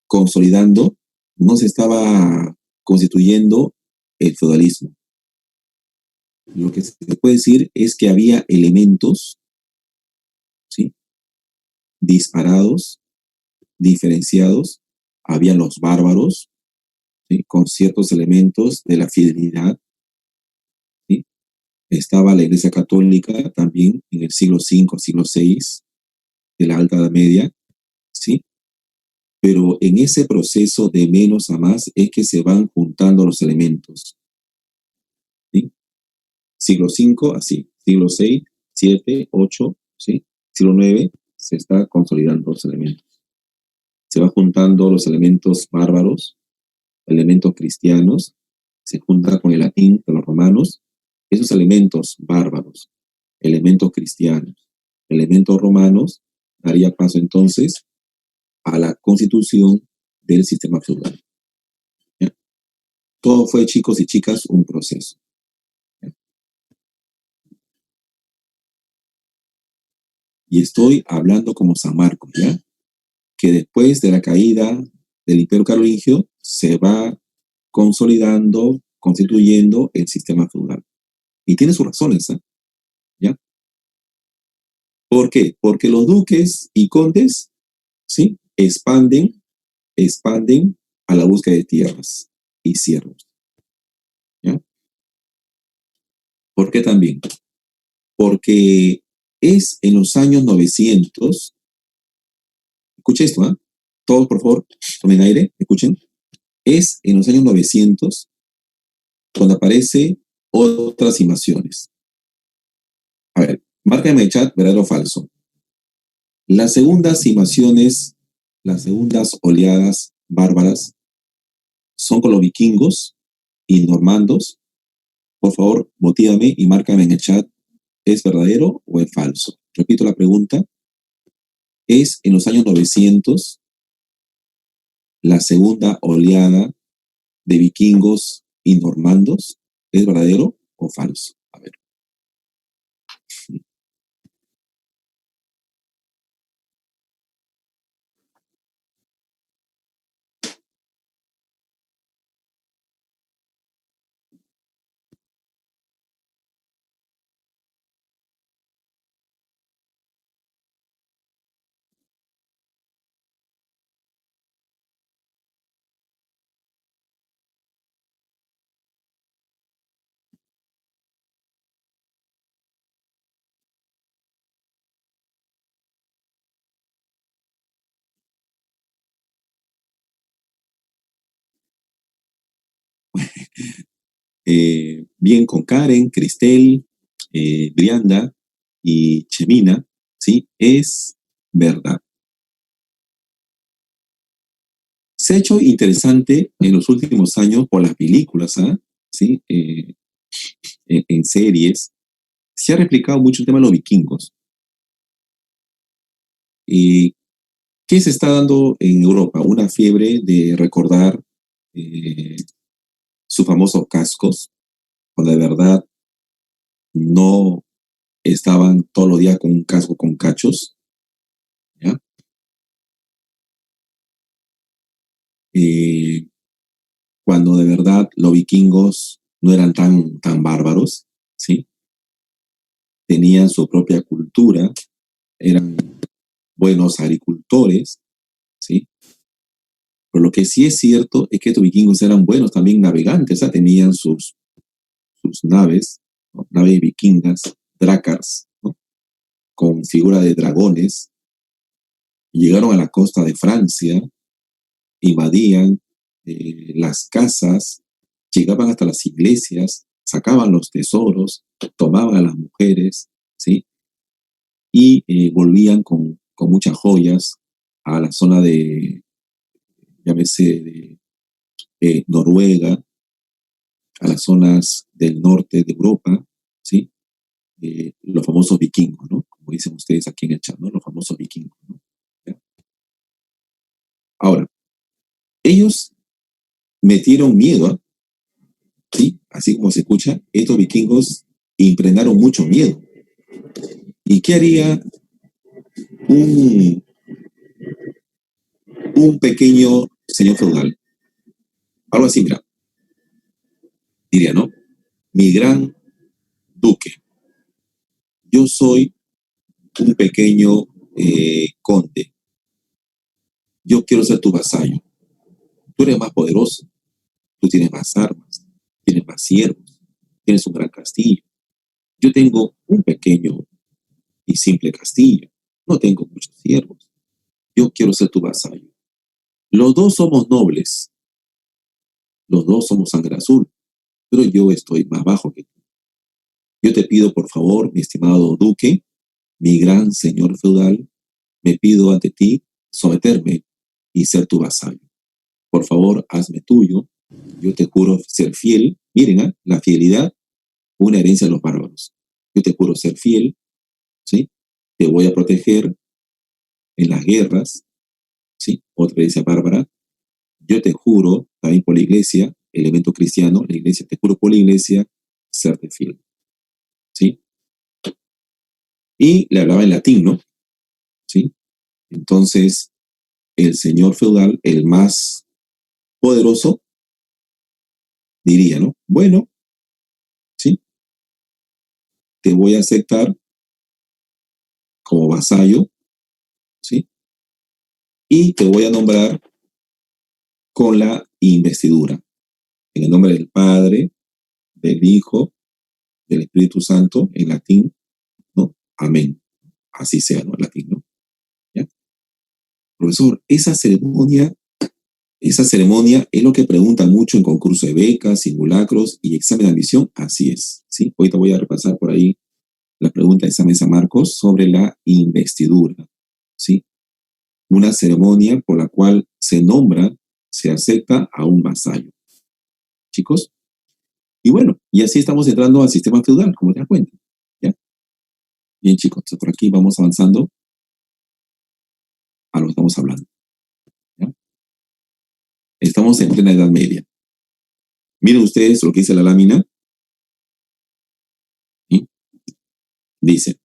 consolidando, no se estaba constituyendo el feudalismo. Lo que se puede decir es que había elementos, ¿sí? Disparados, diferenciados, había los bárbaros, ¿sí? Con ciertos elementos de la fidelidad, ¿sí? Estaba la Iglesia Católica también en el siglo V, siglo VI, de la Alta Edad Media, ¿sí? Pero en ese proceso de menos a más es que se van juntando los elementos, ¿sí? Siglo V, así, siglo VI, VII, VIII, ¿sí? Siglo IX, se está consolidando los elementos. Se van juntando los elementos bárbaros, elementos cristianos, se junta con el latín de los romanos. Esos elementos bárbaros, elementos cristianos, elementos romanos, daría paso entonces a la constitución del sistema feudal. ¿Ya? Todo fue, chicos y chicas, un proceso. ¿Ya? Y estoy hablando como San Marcos, ¿ya? Que después de la caída del Imperio Carolingio se va consolidando, constituyendo el sistema feudal. Y tiene sus razones, ¿eh? ¿Ya? ¿Por qué? Porque los duques y condes, ¿sí? Expanden a la búsqueda de tierras y siervos. ¿Ya? ¿Por qué también? Porque es en los años 900, escuchen esto, ¿eh? Todos, por favor, tomen aire, escuchen. Es en los años 900 cuando aparecen otras invasiones. A ver, márcame el chat, verdadero o falso. Las segundas invasiones, las segundas oleadas bárbaras, son con los vikingos y normandos. Por favor, motívame y márcame en el chat, ¿es verdadero o es falso? Repito la pregunta. ¿Es en los años 900 la segunda oleada de vikingos y normandos? ¿Es verdadero o falso? A ver. Bien con Karen, Cristel, Brianda y Chemina, ¿sí? Es verdad. Se ha hecho interesante en los últimos años por las películas, ¿ah? ¿Sí? En series. Se ha replicado mucho el tema de los vikingos. ¿Y qué se está dando en Europa? Una fiebre de recordar eh, sus famosos cascos, cuando de verdad no estaban todos los días con un casco con cachos, ¿ya? Eh, Cuando de verdad los vikingos no eran tan bárbaros, ¿sí? Tenían su propia cultura, eran buenos agricultores, ¿sí? Pero lo que sí es cierto es que estos vikingos eran buenos también navegantes, o sea, tenían sus naves, ¿no? Naves vikingas, drácars, ¿no? Con figura de dragones. Llegaron a la costa de Francia, invadían las casas, llegaban hasta las iglesias, sacaban los tesoros, tomaban a las mujeres, ¿sí? Y volvían con muchas joyas a la zona de, llámese, de Noruega, a las zonas del norte de Europa, ¿sí? Los famosos vikingos, ¿no? Como dicen ustedes aquí en el chat, ¿no? Los famosos vikingos, ¿no? ¿Ya? Ahora, ellos metieron miedo, ¿eh? ¿Sí? Así como se escucha, estos vikingos impregnaron mucho miedo. ¿Y qué haría un, un pequeño señor feudal? Algo así, mira, diría, ¿no? Mi gran duque, yo soy un pequeño conde, yo quiero ser tu vasallo. Tú eres más poderoso, tú tienes más armas, tienes más siervos, tienes un gran castillo. Yo tengo un pequeño y simple castillo, no tengo muchos siervos. Yo quiero ser tu vasallo. Los dos somos nobles, los dos somos sangre azul, pero yo estoy más bajo que tú. Yo te pido, por favor, mi estimado duque, mi gran señor feudal, me pido ante ti someterme y ser tu vasallo. Por favor, hazme tuyo. Yo te juro ser fiel. Miren, ¿eh? La fidelidad, una herencia de los bárbaros. Yo te juro ser fiel, ¿sí? Te voy a proteger en las guerras, ¿sí? Otra herencia bárbara. Yo te juro, también por la iglesia, elemento cristiano, la iglesia, te juro por la iglesia, serte fiel, ¿sí? Y le hablaba en latín, ¿no? ¿Sí? Entonces, el señor feudal, el más poderoso, diría, ¿no? Bueno, ¿sí? Te voy a aceptar como vasallo, ¿sí? Y te voy a nombrar con la investidura. En el nombre del Padre, del Hijo, del Espíritu Santo, en latín, ¿no? Amén. Así sea, ¿no? En latín, ¿no? ¿Ya? Profesor, esa ceremonia es lo que preguntan mucho en concurso de becas, simulacros y examen de admisión. Así es, ¿sí? Ahorita voy a repasar por ahí la pregunta de examen San Marcos sobre la investidura, ¿sí? Una ceremonia por la cual se nombra, se acepta a un vasallo. Chicos, y bueno, y así estamos entrando al sistema feudal, como te das cuenta. ¿Ya? Bien, chicos, entonces por aquí vamos avanzando a lo que estamos hablando. ¿Ya? Estamos en plena Edad Media. Miren ustedes lo que dice la lámina. ¿Sí? Dice,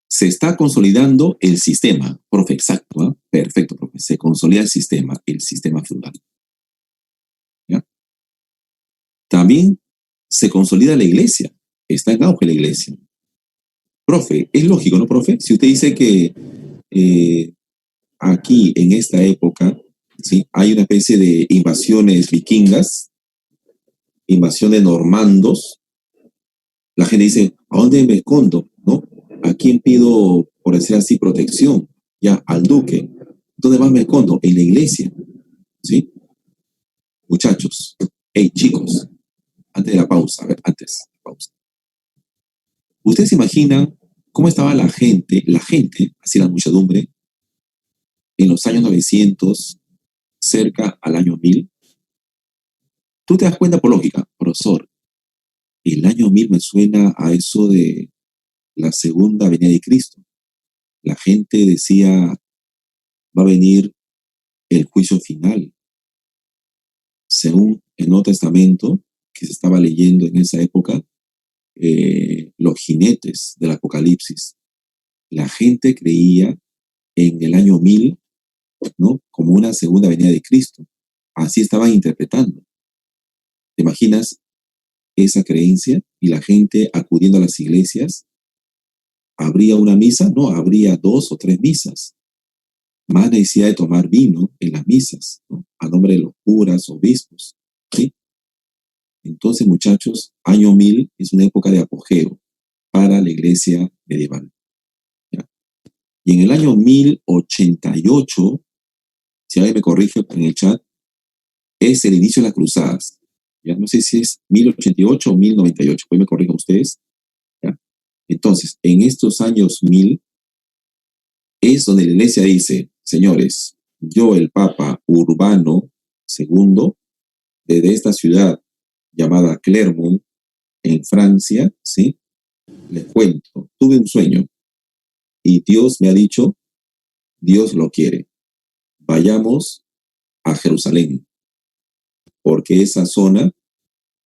se está consolidando el sistema. Profe, exacto, ¿eh? Perfecto, profe. Se consolida el sistema feudal. ¿Ya? También se consolida la iglesia. Está en auge la iglesia. Profe, es lógico, ¿no, profe? Si usted dice que aquí, en esta época, ¿sí? Hay una especie de invasiones vikingas, invasiones normandos. La gente dice, ¿a dónde me escondo? ¿No? ¿A quién pido, por decir así, protección? Ya, al duque. ¿Dónde más me escondo? En la iglesia. ¿Sí? Muchachos, hey, chicos, antes de la pausa, a ver, antes de la pausa. ¿Ustedes se imaginan cómo estaba la gente, así la muchedumbre, en los años 900, cerca al año 1000? Tú te das cuenta por lógica, profesor, el año 1000 me suena a eso de la segunda venida de Cristo. La gente decía, va a venir el juicio final. Según el Nuevo Testamento, que se estaba leyendo en esa época, los jinetes del Apocalipsis. La gente creía en el año 1000, ¿no? Como una segunda venida de Cristo. Así estaban interpretando. ¿Te imaginas esa creencia y la gente acudiendo a las iglesias? ¿Habría una misa? No, habría 2 o 3 misas. más necesidad de tomar vino en las misas, ¿no? A nombre de los curas, obispos, ¿sí? Entonces, muchachos, año 1000 es una época de apogeo para la iglesia medieval, ¿ya? Y en el año 1088, si alguien me corrige en el chat, es el inicio de las cruzadas. Ya no sé si es 1088 o 1098, pues me corrijan ustedes, ¿ya? Entonces, en estos años 1000 es donde la iglesia dice, señores, yo, el Papa Urbano II, desde esta ciudad llamada Clermont, en Francia, ¿sí? Les cuento, tuve un sueño y Dios me ha dicho, Dios lo quiere, vayamos a Jerusalén, porque esa zona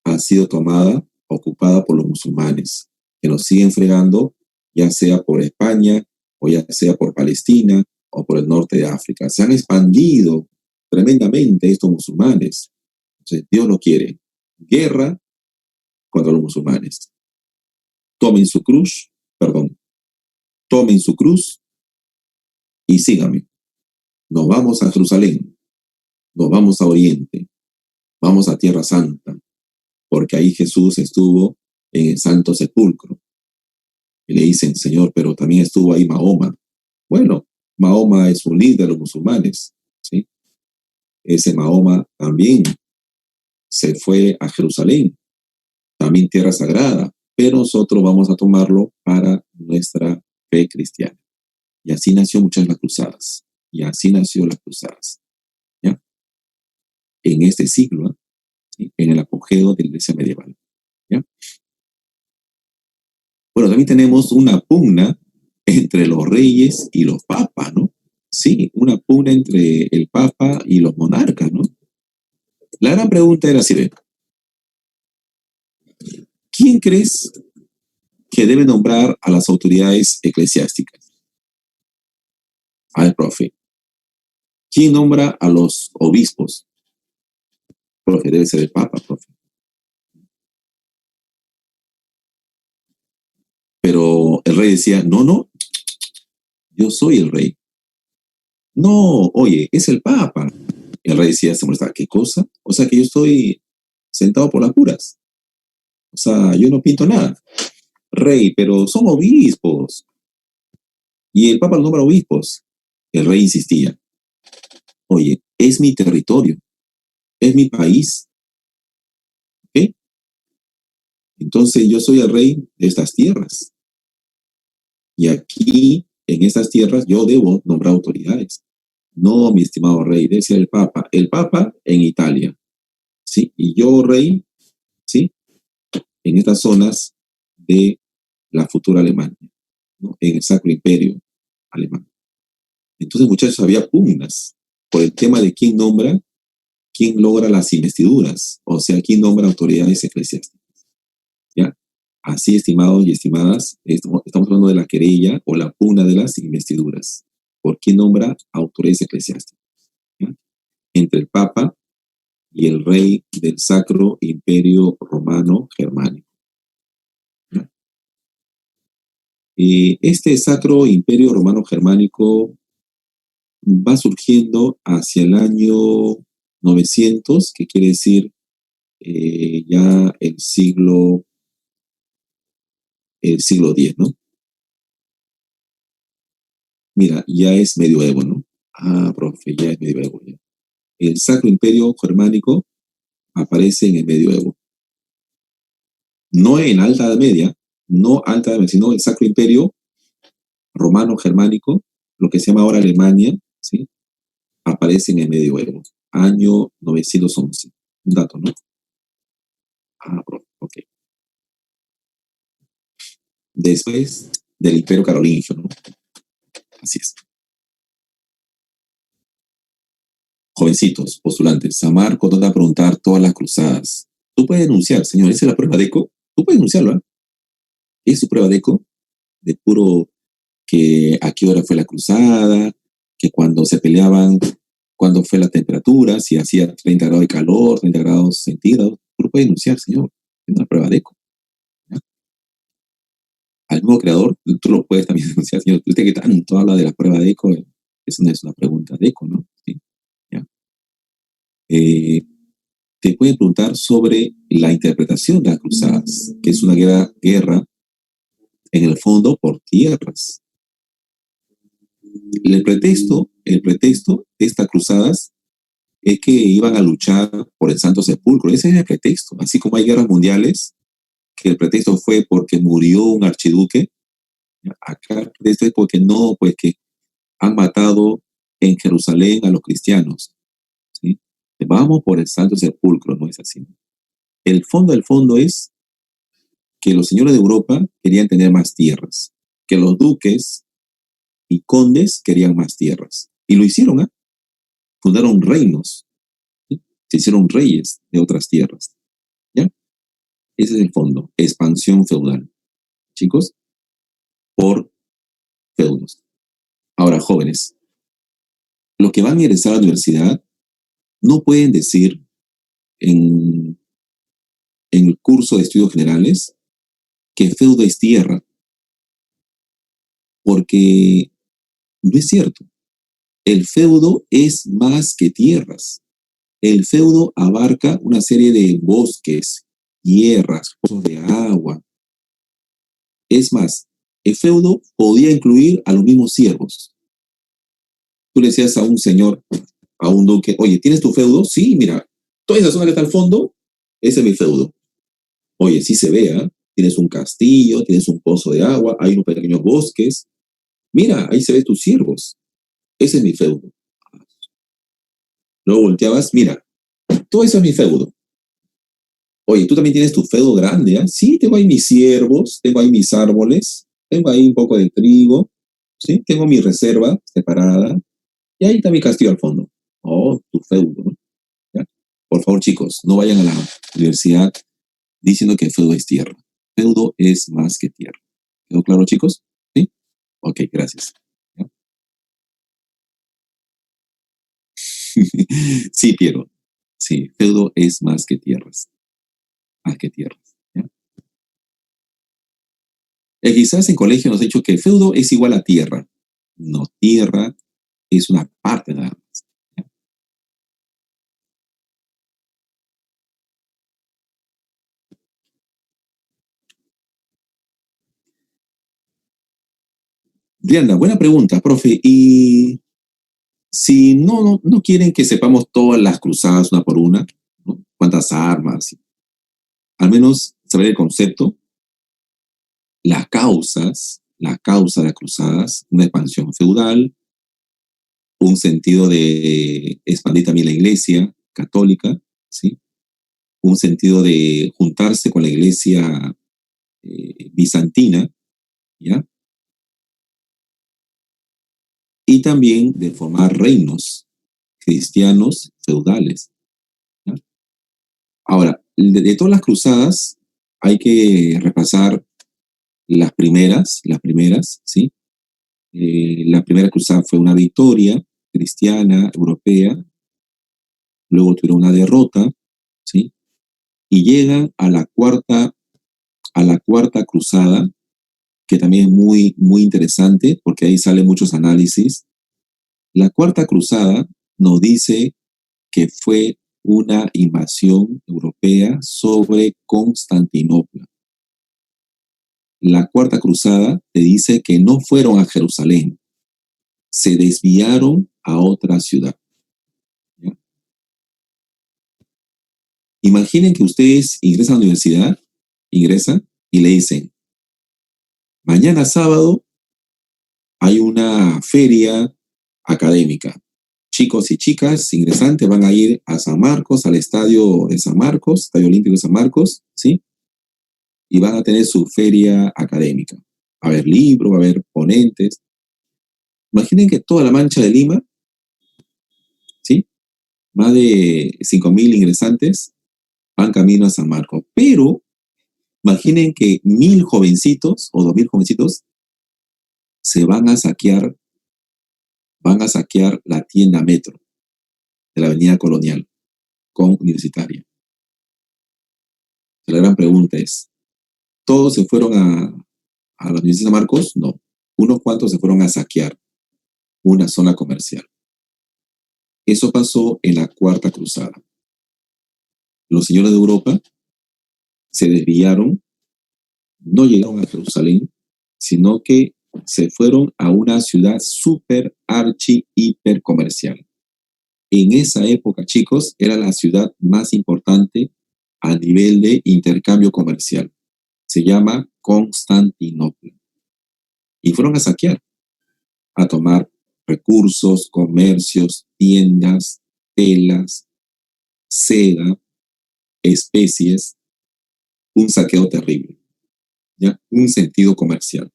ha sido tomada, ocupada por los musulmanes, que nos siguen fregando, ya sea por España, o ya sea por Palestina, o por el norte de África. Se han expandido tremendamente estos musulmanes. Entonces, Dios lo quiere. Guerra contra los musulmanes. Tomen su cruz, perdón, tomen su cruz y síganme. Nos vamos a Jerusalén, nos vamos a Oriente, vamos a Tierra Santa, porque ahí Jesús estuvo en el Santo Sepulcro. Y le dicen, Señor, pero también estuvo ahí Mahoma. Bueno, Mahoma es un líder de los musulmanes, ¿sí? Ese Mahoma también se fue a Jerusalén, también tierra sagrada, pero nosotros vamos a tomarlo para nuestra fe cristiana. Y así nació muchas las cruzadas. Y así nació las cruzadas, ¿ya? En este siglo, ¿sí? En el apogeo de la iglesia medieval, ¿ya? Bueno, también tenemos una pugna entre los reyes y los papas, ¿no? Sí, una pugna entre el papa y los monarcas, ¿no? La gran pregunta era así, ¿quién crees que debe nombrar a las autoridades eclesiásticas? Al profe. ¿Quién nombra a los obispos? Profe, debe ser el papa, profe. Pero el rey decía, no, yo soy el rey. No, oye, es el papa. El rey decía, se molestaba, ¿qué cosa? O sea que yo estoy sentado por las puras. O sea, yo no pinto nada. Rey, pero son obispos. Y el papa nombra obispos. El rey insistía, oye, es mi territorio, es mi país. ¿Ok? Entonces yo soy el rey de estas tierras. Y aquí, en estas tierras, yo debo nombrar autoridades. No, mi estimado rey, debe ser el papa. El papa en Italia, ¿sí? Y yo, rey, ¿sí? En estas zonas de la futura Alemania, ¿no? En el Sacro Imperio Alemán. Entonces, muchachos, había pugnas por el tema de quién nombra, quién logra las investiduras, o sea, quién nombra autoridades eclesiásticas, ¿ya? Así, estimados y estimadas, estamos hablando de la querella o la pugna de las investiduras. ¿Por quién nombra autoridades eclesiásticas? ¿Ya? Entre el Papa y el rey del Sacro Imperio Romano Germánico. ¿Ya? Este Sacro Imperio Romano Germánico va surgiendo hacia el año 900, que quiere decir ya el siglo X, ¿no? Mira, ya es medioevo, ¿no? Ah, profe, ya es medioevo. Ya. El Sacro Imperio Germánico aparece en el medioevo. No en la Alta Edad Media, no Alta Edad Media, sino el Sacro Imperio Romano Germánico, lo que se llama ahora Alemania, ¿sí? Aparece en el medioevo, año 911. Un dato, ¿no? Ah, profe, ok. Después del Imperio Carolingio, ¿no? Así es. Jovencitos, postulantes, Samarco trata de preguntar todas las cruzadas. Tú puedes denunciar, señor, esa es la prueba de eco. Tú puedes denunciarlo, ¿eh? Es su prueba de eco, de puro que a qué hora fue la cruzada, que cuando se peleaban, cuándo fue la temperatura, si hacía 30 grados de calor, 30 grados centígrados. Tú lo puedes denunciar, señor. Es una prueba de eco, ¿ya? Al nuevo creador, tú lo puedes también denunciar, señor. Usted que tanto habla de la prueba de eco, Esa no es una pregunta de eco, ¿no? Sí, ya. Eh, Te puede preguntar sobre la interpretación de las cruzadas, que es una guerra en el fondo por tierras. El pretexto de estas cruzadas es que iban a luchar por el Santo Sepulcro. Ese es el pretexto. Así como hay guerras mundiales, que el pretexto fue porque murió un archiduque, acá el pretexto es porque no, pues que han matado en Jerusalén a los cristianos. ¿Sí? Vamos por el Santo Sepulcro, no es así. El fondo del fondo es que los señores de Europa querían tener más tierras, que los duques y condes querían más tierras. Y lo hicieron, ¿eh? Fundaron reinos, ¿sí? Se hicieron reyes de otras tierras. ¿Ya? Ese es el fondo, expansión feudal. Chicos, por feudos. Ahora, jóvenes, los que van a ingresar a la universidad no pueden decir en el curso de estudios generales que feudo es tierra, porque no es cierto. El feudo es más que tierras. El feudo abarca una serie de bosques, tierras, pozos de agua. Es más, el feudo podía incluir a los mismos siervos. Tú le decías a un señor, a un duque, oye, ¿tienes tu feudo? Sí, mira, toda esa zona que está al fondo, ese es mi feudo. Oye, sí se vea, tienes un castillo, tienes un pozo de agua, hay unos pequeños bosques. Mira, ahí se ven tus siervos. Ese es mi feudo. Luego volteabas, mira, todo eso es mi feudo. Oye, tú también tienes tu feudo grande, ¿ah? Sí, tengo ahí mis siervos, tengo ahí mis árboles, tengo ahí un poco de trigo, ¿sí? Tengo mi reserva separada, y ahí está mi castillo al fondo. Oh, tu feudo, ¿no? ¿Ya? Por favor, chicos, no vayan a la universidad diciendo que feudo es tierra. Feudo es más que tierra. ¿Quedó claro, chicos? ¿Sí? Ok, gracias. ¿Ya? Sí, Piero. Sí, feudo es más que tierras. Más que tierras. ¿Ya? Quizás en colegio nos ha dicho que el feudo es igual a tierra. No, tierra es una parte nada más. ¿Ya? Diana, buena pregunta, profe. Y si no quieren que sepamos todas las cruzadas una por una, ¿no? Cuántas armas, al menos saber el concepto, la causa de las cruzadas, una expansión feudal, un sentido de expandir también la iglesia católica, ¿sí? Un sentido de juntarse con la iglesia bizantina, ¿ya? Y también de formar reinos cristianos feudales, ¿ya? Ahora, de todas las cruzadas hay que repasar las primeras, ¿sí? La primera cruzada fue una victoria cristiana, europea, luego tuvieron una derrota, ¿sí? Y llegan a la cuarta cruzada, que también es muy, muy interesante, porque ahí salen muchos análisis. La cuarta cruzada nos dice que fue una invasión europea sobre Constantinopla. La cuarta cruzada te dice que no fueron a Jerusalén, se desviaron a otra ciudad. ¿Ya? Imaginen que ustedes ingresan a la universidad, ingresan y le dicen, mañana sábado hay una feria académica. Chicos y chicas ingresantes van a ir a San Marcos, al estadio de San Marcos, Estadio Olímpico de San Marcos, ¿sí? Y van a tener su feria académica. Va a haber libros, va a haber ponentes. Imaginen que toda la Mancha de Lima, ¿sí? Más de 5.000 ingresantes van camino a San Marcos. Pero imaginen que 1.000 jovencitos o 2.000 jovencitos se van a saquear la tienda Metro de la Avenida Colonial con Universitaria. La gran pregunta es, ¿todos se fueron a la Universidad de San Marcos? No. Unos cuantos se fueron a saquear. una zona comercial. Eso pasó en la Cuarta Cruzada. Los señores de Europa se desviaron, no llegaron a Jerusalén, sino que se fueron a una ciudad súper, archi, hiper comercial. En esa época, chicos, era la ciudad más importante a nivel de intercambio comercial. Se llama Constantinopla. Y fueron a saquear, a tomar recursos, comercios, tiendas, telas, seda, especies, un saqueo terrible, ¿ya? Un sentido comercial,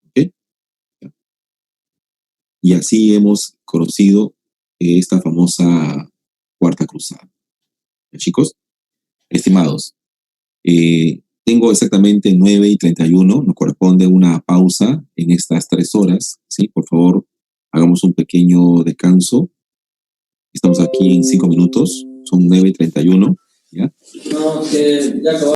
¿ok? Y así hemos conocido esta famosa Cuarta Cruzada. ¿Ya, chicos? Estimados, tengo exactamente 9:31, nos corresponde una pausa en estas 3 horas, ¿sí? Por favor, hagamos un pequeño descanso. Estamos aquí en 5 minutos, son 9:31, ¿ya? No, que ya acabó.